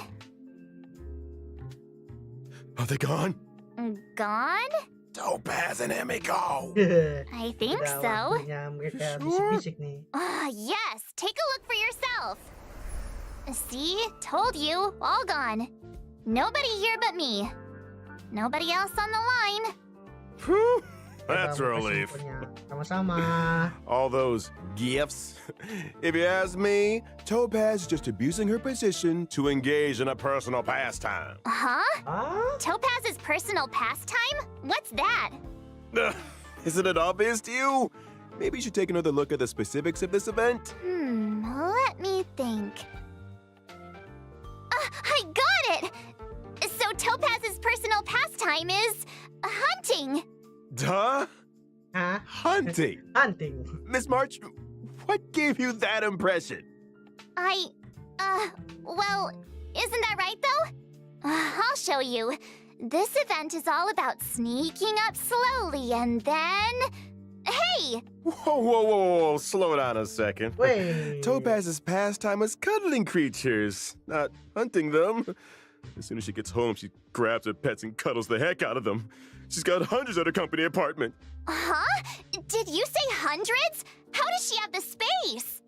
Are they gone? Gone? Topaz and Emiko. I think Udah so. waktunya mereka bisik-bisik nih. Yes, take a look for yourself. See? Told you. All gone. Nobody here but me. Nobody else on the line. Whew, that's a Udah, relief. makasih infonya. Sama-sama. All those gifts. If you ask me, Topaz is just abusing her position to engage in a personal pastime. Huh? Ah? Topaz's personal pastime? What's that? Isn't it obvious to you? Maybe you should take another look at the specifics of this event. Let me think. I got it! So Topaz's personal pastime is hunting. Duh? Hah? Hunting. Hunting. Miss March, what gave you that impression? Well, Isn't that right, though? I'll show you. This event is all about sneaking up slowly and then... Hey! Whoa, slow down a second. Wait. Topaz's pastime is cuddling creatures, not hunting them. As soon as she gets home, she grabs her pets and cuddles the heck out of them. She's got hundreds at her company apartment. Huh? Did you say hundreds? How does she have the space?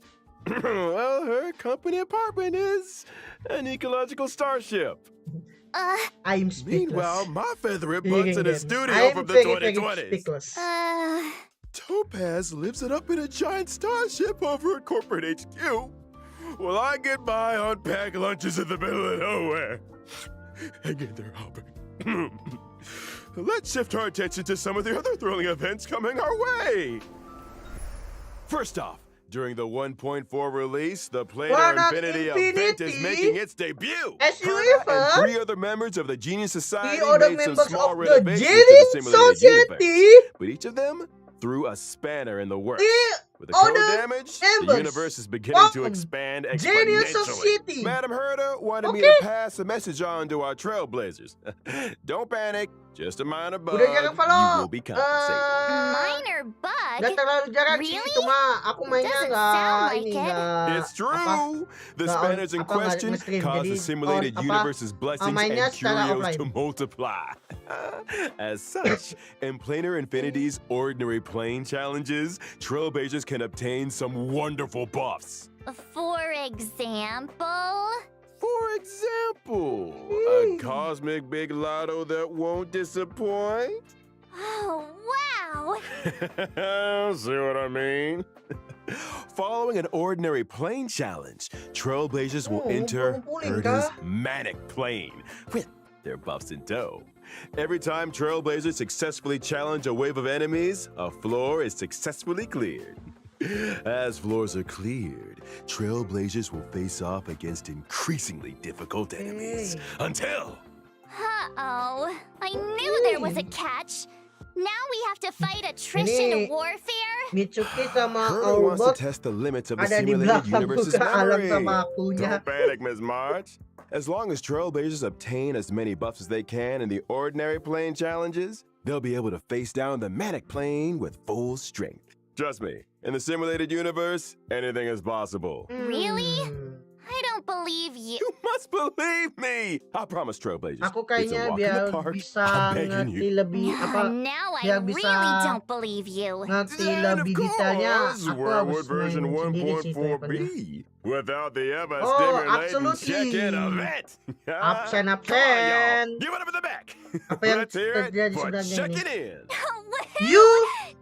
Well, her company apartment is an ecological starship. I'm speechless. Meanwhile, my feathered butt's in a studio I'm from the very 2020s. speechless. Topaz lives it up in a giant starship over at corporate HQ. Well, I get by on packed lunches in the middle of nowhere. Hang in there, Albert. Let's shift our attention to some of the other thrilling events coming our way. First off, during the 1.4 release, the Planar Planet Infinity event is Infinity? making its debut. As you Her ever, and 3 other members of the Genius Society the other made some members small of the renovations to Genius the simulated Society, universe, but each of them threw a spanner in the works. the With the code other damage, the members universe is beginning to of expand Genius exponentially. Society. Madam Herder wanted me Okay. to pass a message on to our trailblazers. Don't panic, just a minor bug. Udah jangan You follow. will be compensated. Minor bug? Nggak terlalu jarang sih Really? itu mah. Aku mainnya Doesn't nggak sound like ini it. nggak. It's true. apa, The nggak spanners in apa, nggak question nge-stream. cause Jadi, the simulated apa, universe's blessings mainnya and secara curios offline. to multiply. As such, in Planar Infinity's Ordinary Plane challenges, trailblazers can obtain some wonderful buffs. For example? For example, a cosmic big lotto that won't disappoint. Oh, wow! See what I mean? Following an ordinary plane challenge, trailblazers will enter ngumpulin Herder's kah? manic plane with their buffs in tow. Every time trailblazers successfully challenge a wave of enemies, a floor is successfully cleared. As floors are cleared, trailblazers will face off against increasingly difficult enemies until... Uh-oh. I knew there was a catch. Now we have to fight attrition Ini- warfare? Mitsuki sama Herder wants to Albert test the limits of the ada di simulated belakang universe's juga Alam memory. sama akunya. Don't panic, Ms. March. As long as trailblazers obtain as many buffs as they can in the ordinary plane challenges, they'll be able to face down the manic plane with full strength. Trust me, in the simulated universe, anything is possible. Really? Hmm. I don't believe you. You must believe me! I promise, trailblazers. Aku it's a kayaknya walk in biar the park. bisa I'm begging ngerti you. lebih apa Now I biar really bisa don't believe you. ngerti And lebih of detailnya course, aku where harus would version main sendiri sih kayaknya. 1.4b without the ever Oh, stimulating absolutely. check-in event? Absen, Come on, absen. y'all. Give it up in the back. Apa yang Let's hear it terjadi for sebenarnya checking ini? in. You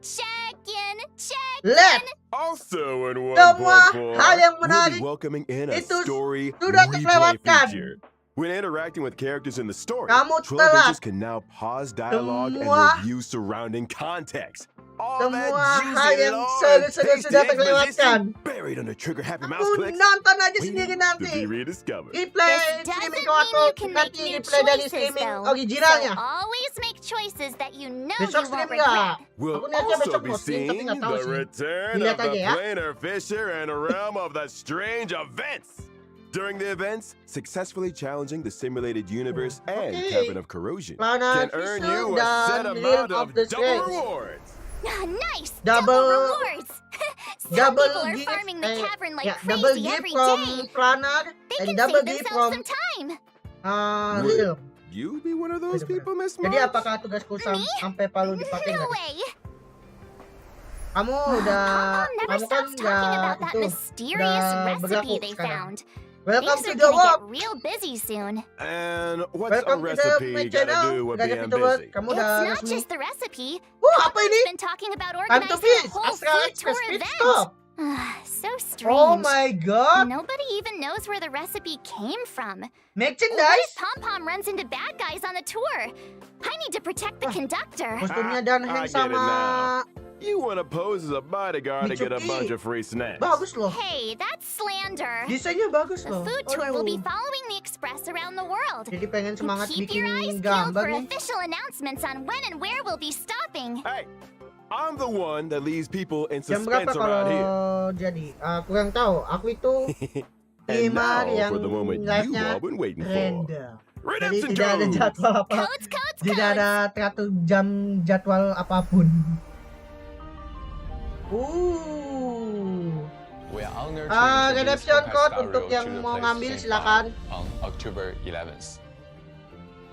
Check in, check let Also in semua 1.4, hal yang we'll menarik be welcoming in a itu story sudah replay terlewatkan. feature. When interacting with characters in the story, Kamu trailblazers telat. can now pause dialogue and Semua- review surrounding context. All that semua hal juicy yang lore and seru-seru tasty sudah terlewatkan. exposition buried under trigger happy mouse Aku clicks. nonton aja waiting sendiri to nanti. be rediscovered. Replay This doesn't streaming mean ke aku you can make nanti new replay dari choices, streaming though. originalnya. So always make choices that you know Besok you won't stream nggak? regret. We'll Aku niatnya also besok be mau stream tapi seeing nggak tahu the sih. return Dilihat of the aja ya. planar fisher and a realm of the strange events. During the events, successfully challenging the simulated universe and Okay. cavern of corrosion Planar can earn Fisher you a set dan amount Realm of of the double Strange. rewards. Nice! Double- rewards! Some double people are gift, farming the cavern like double crazy gift every from day. Planar They and can double save gift themselves from some time. Would Realm. you be one of those Bener-bener. people, Miss Jadi March? apakah tugasku sampai Palu dipakai No nggak? way! Kamu udah, Pom-Pom never kamu kan stops talking udah about that itu, mysterious udah recipe berlaku they sekarang. found. Welcome Things to are the gonna world. get real busy soon. And what's Welcome a to the recipe my got to channel. do with Gak ada being vtuber. busy? Kamu It's udah not resmi. just the recipe. Wah, apa ini? Been talking about Time to organizing feast. a whole Astral food Express tour Pit event. Stop. So strange. Oh my god. Nobody even knows where the recipe came from. What Merchandise? if Pom-Pom runs into bad guys on the tour? I need to protect the conductor. Kostumnya dan I Hank get it sama now. You want to pose as a bodyguard to get a Mitsuki. bunch of free snacks. bagus loh. Hey, that's slander. Desainnya bagus The loh. food tour will be Aduh. following the express around the world. Jadi pengen semangat Keep bikin your eyes peeled gambar for nih. official announcements on when and where we'll be stopping. Hey, I'm the one that leaves people in Jam berapa suspense around here. kalau jadi? Kurang tahu. Aku itu And streamer now yang for the moment you live-nya all been waiting for. random. Jadi Redemption tidak ada codes! jadwal apa, Codes. tidak ada teratur jadwal apapun. We are honored to introduce Redemption Honkai code Star untuk Rail yang to the mau ngambil PlayStation silakan. 5 on October 11th.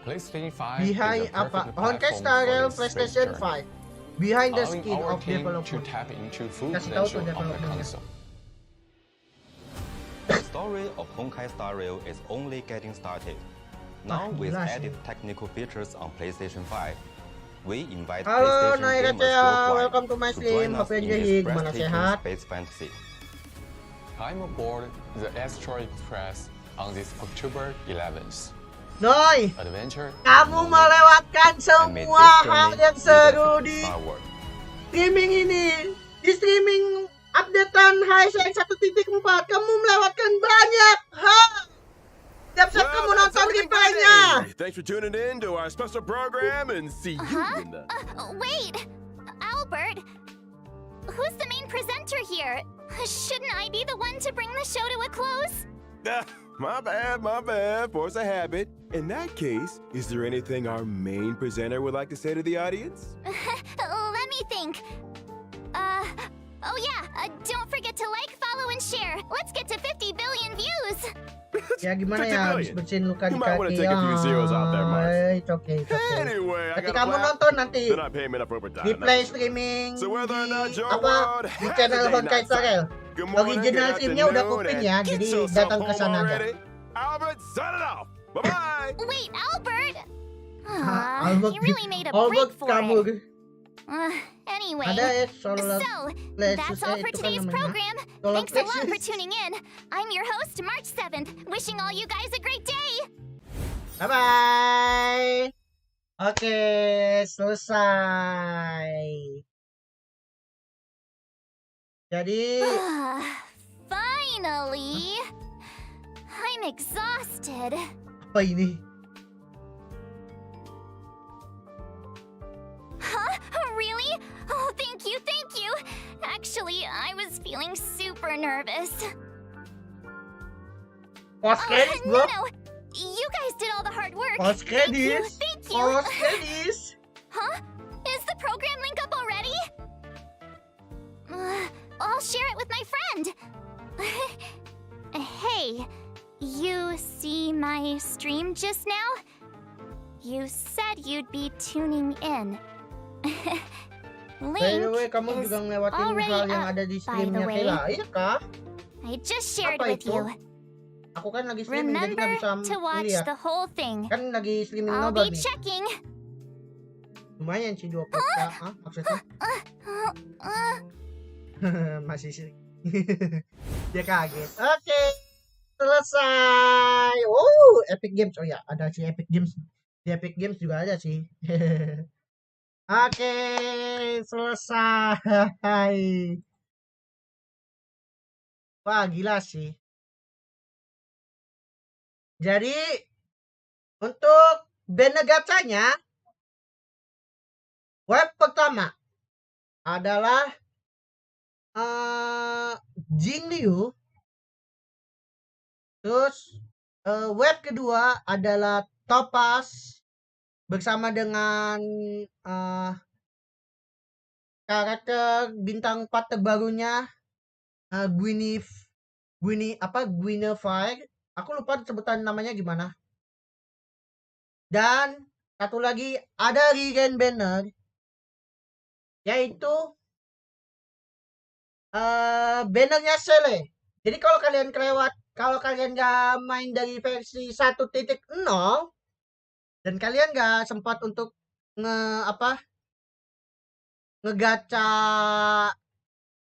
PlayStation 5 Behind is a apa? perfect Honkai platform Star for Rail this PlayStation space journey, 5. Behind the allowing skin our of team to development. tap into full Kasih tahu tuh potential of the development-nya. console. The story of Honkai Star Rail is only getting started. Now with gila sih. added technical features on PlayStation 5, we invite Halo, PlayStation Naira gamers Cea, worldwide welcome to my to stream. join us Hope you in enjoy this it. Gimana breathtaking sehat? space fantasy. I'm aboard the Astro Express on this October 11th. Noi, Adventure kamu melewatkan And may semua this hal journey yang lead us seru to di Star Wars. streaming ini. Di streaming updatean HSR 1.4, kamu melewatkan banyak hal. Siap-siap kamu Well, that's nonton everything for replaynya. today. Thanks for tuning in to our special program and see you in the... Wait! Albert! Who's the main presenter here? Shouldn't I be the one to bring the show to a close? My bad. Force a habit. In that case, is there anything our main presenter would like to say to the audience? Let me think. Oh yeah, don't forget to like, follow, and share. Let's get to 50 billion views! Ya gimana 50 ya, habis billion. bersihin luka di You might wanna kaki. take a few zeros out there, Mars. It's okay. Anyway, I Nanti gotta kamu clap. nonton nanti They're not paying me enough overtime. replay that's for sure. streaming So whether or not di your apa world di has channel a day Honkai night Star Rail. Good morning, Original good streamnya udah afternoon, kupin and ya, get jadi yourself datang ke home sana aja. already. Albert, sign it off. Bye-bye. Wait, Albert! Albert, You really made a Albert break for kabur. it. Anyway, Ada ya solar so plexus that's all for itu kan today's namanya. program. Solar Thanks a lot for plexus. tuning in. I'm your host, March 7th, wishing all you guys a great day. Bye bye. Oke, selesai. Jadi Finally! I'm exhausted. apa ini? Huh? Really? Oh, thank you. Actually, I was feeling super nervous. Post credits, bro. No. You guys did all the hard work. Post credits. Thank you. Post credits. Huh? Is the program link up already? I'll share it with my friend. Hey, you see my stream just now? You said you'd be tuning in. By the way, Link kamu is juga ngelewatin already hal yang up, ada di by the streamnya way. Kayla, iya kah? I just shared Apa with itu? you. Aku kan lagi streaming jadi nggak bisa Remember to watch lihat. the whole thing. Kan lagi streaming I'll Nobar be nih. checking. Lumayan sih 20 maksudnya. Masih sih. Dia kaget. Oke. Selesai. Oh, Epic Games. Oh ya, ada sih Epic Games. Di Epic Games juga ada sih. Oke, selesai. Wah, gila sih. Jadi, untuk banner gacanya, web pertama adalah Jingliu. Terus web kedua adalah Topaz bersama dengan karakter bintang 4 terbarunya Guinevere. Aku lupa sebutan namanya gimana. Dan satu lagi ada Regen banner, yaitu bannernya Sele. Jadi kalau kalian nggak main dari versi 1.0 dan kalian nggak sempat untuk ngegacha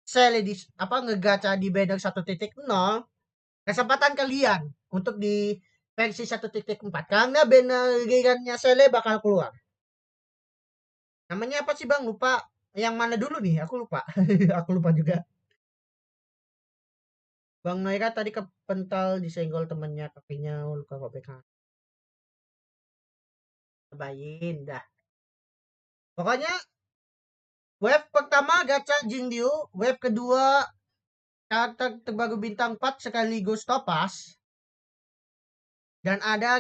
Sele ngegacha di banner 1.0, kesempatan kalian untuk di versi 1.4 karena banner gigannya Sele bakal keluar. Namanya apa sih Bang? Lupa. Yang mana dulu nih? Aku lupa. Aku lupa juga. Bang Noira tadi kepental disenggol temennya, kakinya luka robek. Cobain dah. Pokoknya wave pertama gacha Jingliu, wave kedua karakter terbaru bintang 4 sekaligus Topaz. Dan ada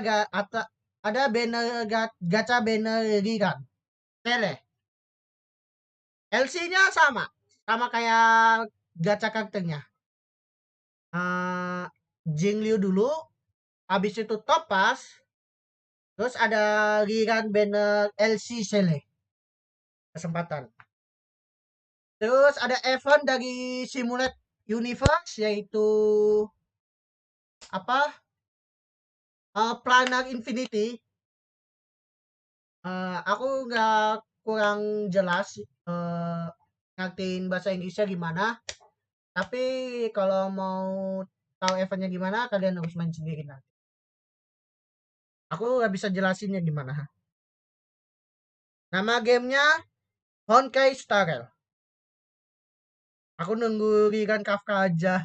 banner gacha banner Dilarang. Tele. LC-nya sama kayak gacha karakternya. Jingliu dulu, habis itu Topaz, terus ada Dilarang banner LC Sele. Kesempatan. Terus ada event dari Simulate Universe, yaitu Planar Infinity. Aku nggak kurang jelas ngertiin bahasa Inggrisnya gimana. Tapi kalau mau tahu eventnya gimana, kalian harus main sendiri nanti. Aku nggak bisa jelasinnya gimana. Nama gamenya Honkai Star Rail. Aku nunggu Dilarang Kafka aja.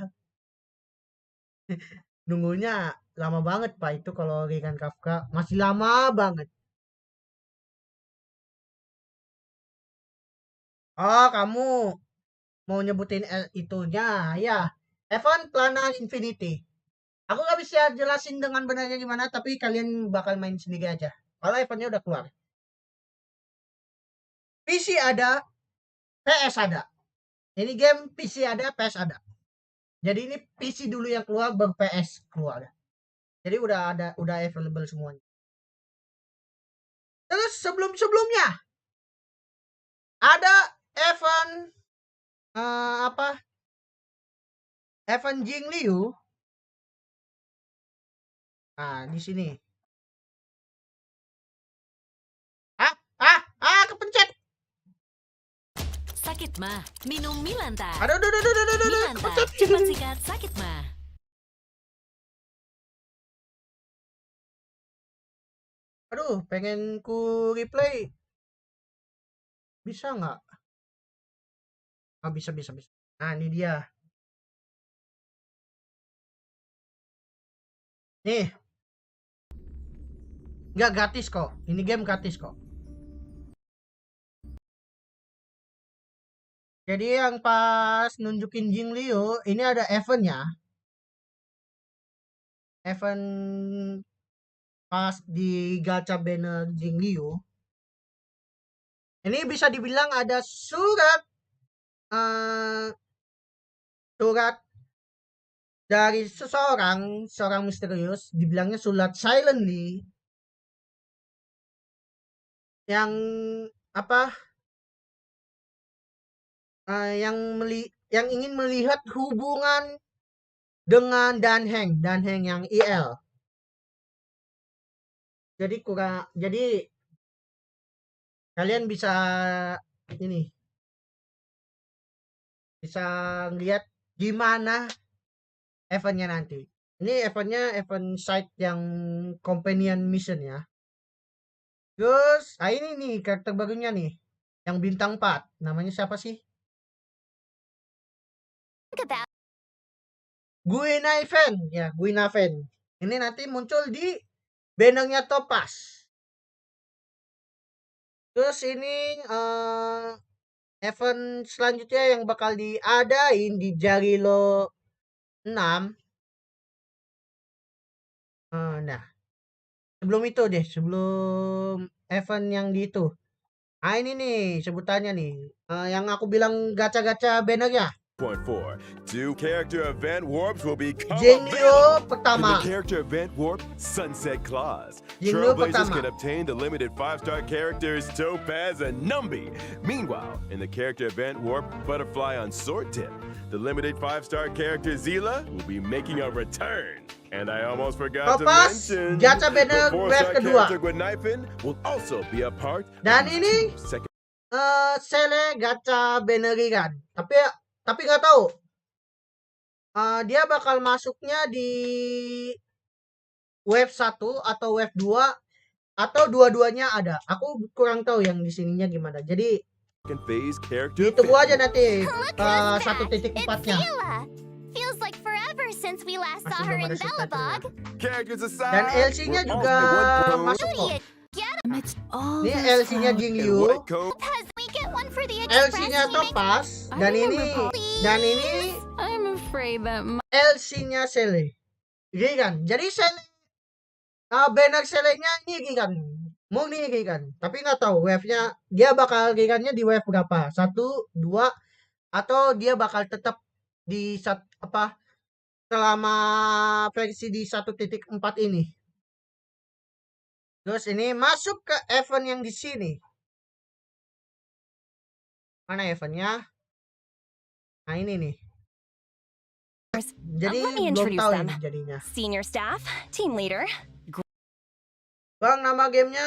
Nunggunya lama banget, Pak. Itu kalau Dilarang Kafka masih lama banget. Oh, kamu mau nyebutin itunya, ya. Event Planar Infinity. Aku nggak bisa jelasin dengan benarnya gimana, tapi kalian bakal main sendiri aja. Kalau eventnya udah keluar. PC ada, PS ada. Ini game PC ada, PS ada. Jadi ini PC dulu yang keluar, baru PS keluar. Jadi udah available semuanya. Terus sebelumnya ada event event Jingliu. Di sini. Kepencet. Sakit mah, minum Milanta. Aduh. Milanta, cepat sikat sakit mah. Aduh, pengen ku replay. Bisa nggak? Bisa. Nah, ini dia. Nih. Nggak gratis kok. Ini game gratis kok. Jadi yang pas nunjukin Jingliu, ini ada eventnya. Event pas di gacha banner Jingliu. Ini bisa dibilang ada surat dari seorang misterius, dibilangnya surat silently, yang yang ingin melihat hubungan dengan Danheng yang IL. Jadi kalian bisa lihat gimana eventnya nanti. Ini event site yang companion mission ya. Terus ini nih karakter barunya nih, yang bintang 4. Namanya siapa sih? Guinaven. Ini nanti muncul di bannernya Topaz. Terus ini event selanjutnya yang bakal diadain di Jarilo 6. Nah, sebelum event yang di itu. Ini nih sebutannya nih, yang aku bilang gacha-gacha bannernya. 4. 2 character event warps will become Jingliu pertama. In the character event warp, Sunset Clause. Jingliu Trailblazers pertama. can obtain the limited 5-star characters Topaz and Numby. Meanwhile, in the character event warp, Butterfly on Sword Tip, the limited 5-star character Zila will be making a return. And I almost forgot Topaz, to mention, gacha banner the wave 4-star kedua. character Gwenaifen will also be a part. Dan of ini second. Sele gacha banner Dilarang. Tapi nggak tahu. Dia bakal masuknya di wave 1 atau wave 2 atau dua-duanya ada. Aku kurang tahu yang di sininya gimana. Jadi Phase character ditunggu aja nanti Look who's back. 1.4-nya. It's Zila. Feels like forever since we last saw her in Bellabog. Characters aside, Dan LC-nya we're juga off to one masuk kok. Amidst all Ini this LC-nya cloud, Jingliu, White coat. Has we get one for the express? LC-nya we make Topaz, dan ini Please. dan ini I'm afraid that LC-nya Sele. Gikan. Jadi Sele banner Sele-nya ini Gikan. Murni Gikan. Tapi nggak tahu wave-nya dia bakal Gikannya di wave berapa? 1, 2 atau dia bakal tetap di selama versi di 1.4 ini. Terus ini masuk ke event yang di sini. Mana eventnya? Nah ini nih. Jadi Let me belum introduce tahu them. ini jadinya. Senior staff, team leader. Bang, nama gamenya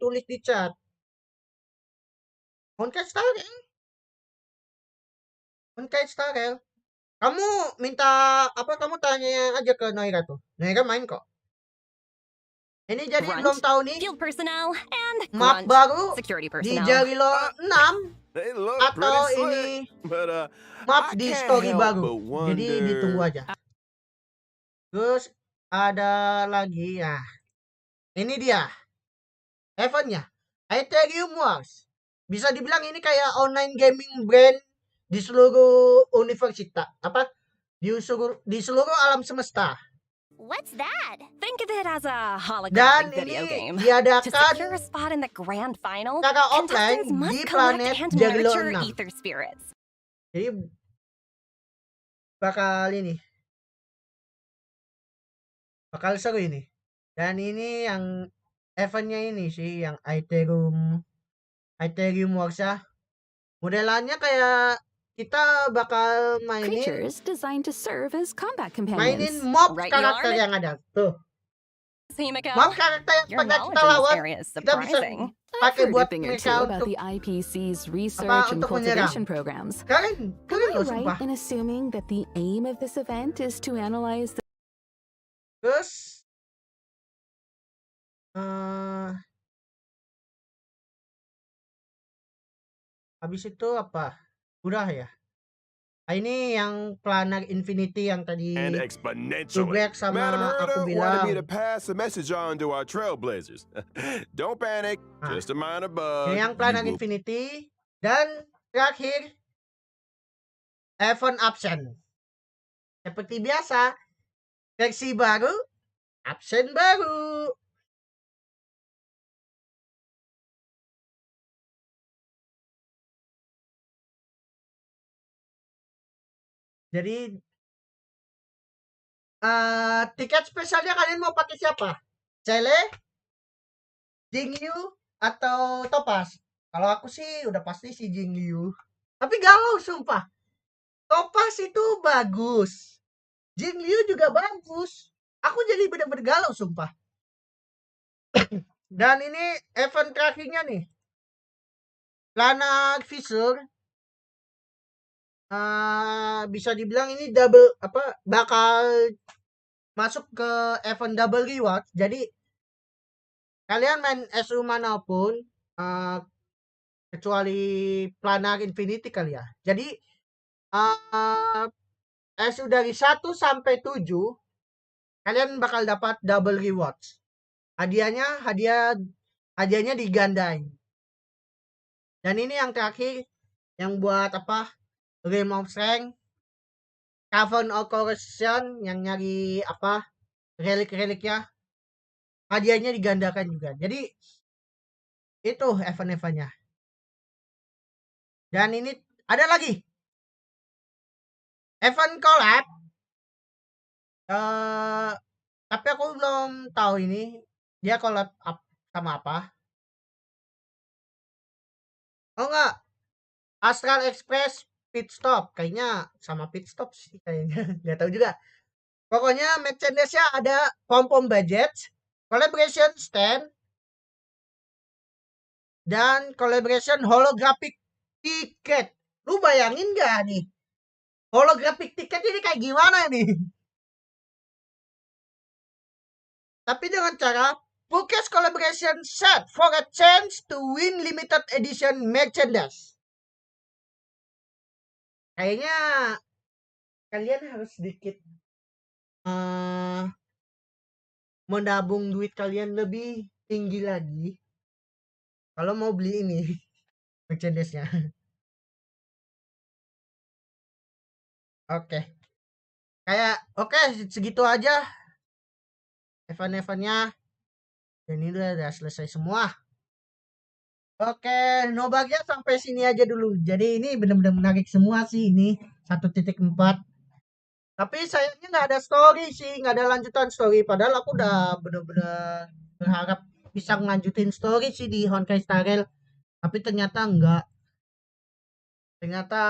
tulis di chat. Honkai Star Rail. Honkai Star Rail. Kamu minta apa? Kamu tanya aja ke Noira tuh. Noira main kok. Ini jadi Grunt, belum tahu nih. Field personnel, and Map grunt, baru security di personnel. Jarilo 6 They look atau pretty ini slick, but map I di can't story help baru. but Jadi ditunggu aja. Terus ada lagi ya. Ini dia eventnya. Ethereum Wars. Bisa dibilang ini kayak online gaming brand di seluruh universitas. Di seluruh alam semesta. What's that? Think of it as a Dan holographic video ini game. To diadakan secure a spot in the grand final, secara offline contestants must di collect planet and Jarilo nurture 6. ether spirits. Jadi bakal seru ini. Dan ini yang eventnya ini sih yang Ethereum Wars ya. Modelannya kayak kita bakal mainin creatures designed to serve as combat mainin companions. mob Right, karakter Yarn? yang ada tuh. Himiko, Mob karakter yang your pernah knowledge kita in this lawan area is kita bisa surprising. I've pakai heard a buat thing or mereka two about untuk the IPC's research and untuk menyerang. cultivation programs. Kalian Am I loh right sumpah. in assuming that the aim of this event is to analyze the Terus habis itu apa? Udah ya. Nah, ini yang planar infinity yang tadi and exponentially. Tubrek sama aku Mattermurder wanted me bilang. to pass a message on to our trailblazers. Don't panic, Ah. just a minor bug. Ini yang You planar will- infinity dan terakhir event absen. Seperti biasa, versi baru, absen baru. Jadi tiket spesialnya kalian mau pakai siapa? Cele, Jingyu, atau Topas? Kalau aku sih udah pasti si Jingyu. Tapi galau sumpah. Topas itu bagus. Jingyu juga bagus. Aku jadi bener-bener galau sumpah. Dan ini event terakhirnya nih. Lana Fisher bisa dibilang ini bakal masuk ke event double reward. Jadi kalian main SU manapun kecuali planar infinity kali ya. Jadi SU dari 1 sampai 7 kalian bakal dapat double rewards. Hadiahnya digandain. Dan ini yang terakhir yang buat Game of Strength, Cavern of Corruption yang nyari relik-reliknya. Hadiahnya digandakan juga. Jadi itu event-eventnya. Dan ini ada lagi event collab. Tapi aku belum tahu ini dia collab sama apa. Oh enggak, Astral Express Pit Stop. Kayaknya sama Pit Stop sih kayaknya. Nggak tahu juga. Pokoknya merchandise-nya ada pom-pom budget, collaboration stand, dan collaboration holographic ticket. Lu bayangin gak nih? Holographic ticket ini kayak gimana nih? Tapi dengan cara purchase collaboration set for a chance to win limited edition merchandise. Kayaknya kalian harus sedikit menabung duit kalian lebih tinggi lagi kalau mau beli ini merchandise-nya. Oke. kayak oke, segitu aja event-eventnya, dan ini udah selesai semua. Oke, Nobarnya sampai sini aja dulu. Jadi ini bener-bener menarik semua sih ini 1.4. Tapi sayangnya nggak ada story sih, nggak ada lanjutan story. Padahal aku udah bener-bener berharap bisa ngelanjutin story sih di Honkai Star Rail. Tapi ternyata enggak. Ternyata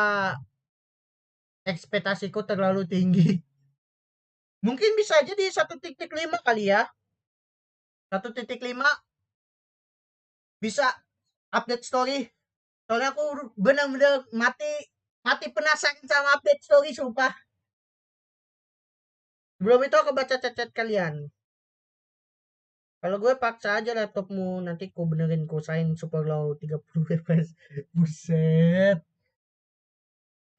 ekspektasiku terlalu tinggi. Mungkin bisa aja di 1.5 kali ya. 1.5 bisa update story. Soalnya aku bener-bener mati penasaran sama update story, sumpah. Sebelum itu aku baca chat-chat kalian. Kalau gue paksa aja laptopmu, nanti ku benerin kosain super low 30 fps. Buset.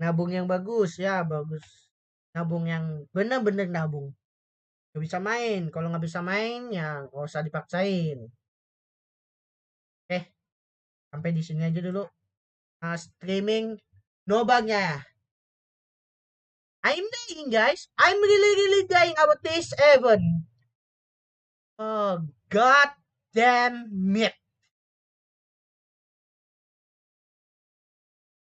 Nabung yang bagus ya, bagus. Nabung yang bener-bener nabung. Gak bisa main. Kalau nggak bisa main ya gak usah dipaksain. Sampai di sini aja dulu. Streaming Nobarnya. I'm dying, guys. I'm really dying about this event. Oh, god damn it.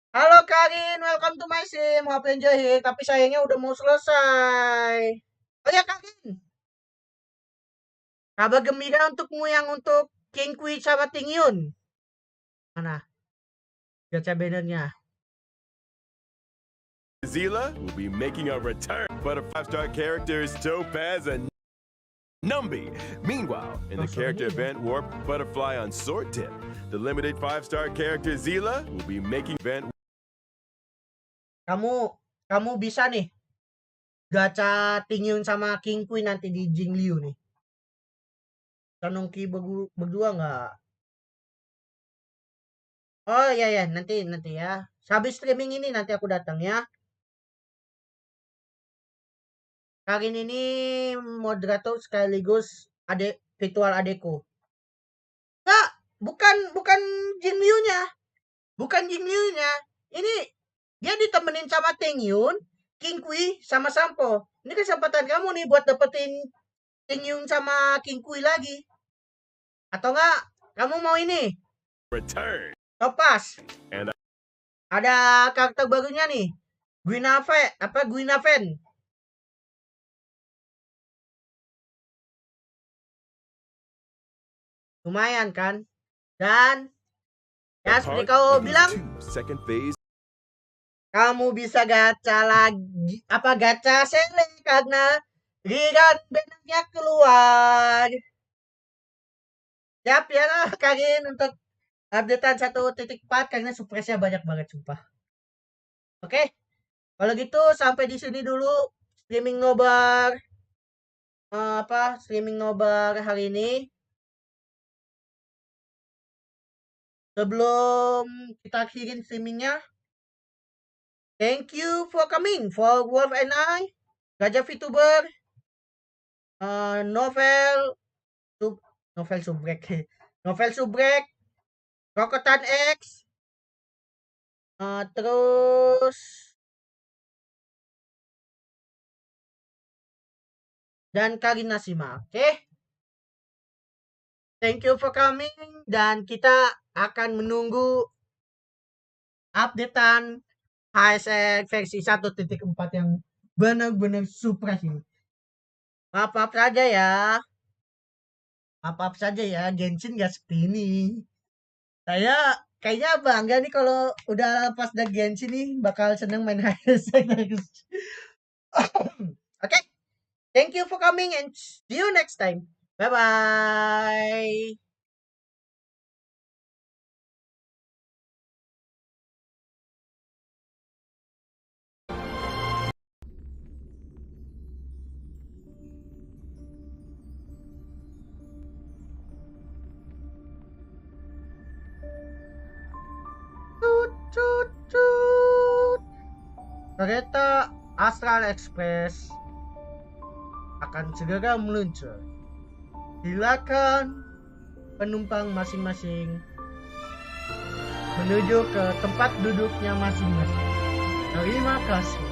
Halo Karin, welcome to my sim. Hope you enjoy it. Tapi sayangnya udah mau selesai. Oh ya Karin. Kabar gembira untukmu yang untuk King Kui sama Ting Yun. Mana? Gacha bannernya. Zila will be making a return, but a 5-star character is Topaz and Numby. Meanwhile, in the character event Warp Butterfly on Sword Tip, the limited 5-star character Zila will be making event. Kamu bisa nih gacha Ting Yun sama King Kui nanti di Jingliu nih. Tanongki berdua nggak? Oh iya nanti ya. Habis streaming ini nanti aku datang ya. Karin ini moderator sekaligus virtual adekku. Nggak, bukan Jingliu-nya. Bukan Jingliu-nya. Ini dia ditemenin sama Ting Yun, King Kui sama Sampo. Ini kesempatan kamu nih buat dapetin Ting Yun sama King Kui lagi. Atau enggak, kamu mau ini? Return. Topas. Ada karakter barunya nih. Guinaven. Lumayan kan? Dan ya seperti kau bilang, kamu bisa gacha lagi, gacha sele karena rerun bannernya keluar. Siap ya Karin untuk updatean 1.4 karena surprise-nya banyak banget sumpah. Oke. Kalau gitu sampai di sini dulu streaming Nobar streaming Nobar hari ini. Sebelum kita akhirin streamingnya, thank you for coming for Wolf and I, Gajah vtuber, Novel Subrek, Rokotan X, terus dan Karin Nasima. Oke. Thank you for coming dan kita akan menunggu updatean HSR versi 1.4 yang benar-benar surprise ini. Maaf saja ya. Maaf saja ya, Genshin gak seperti ini. Saya kayaknya bangga nih kalau udah pas dari Genshin nih bakal seneng main HSR. Oke. Thank you for coming and see you next time. Bye-bye. Kereta Astral Express akan segera meluncur. Silakan penumpang masing-masing menuju ke tempat duduknya masing-masing. Terima kasih.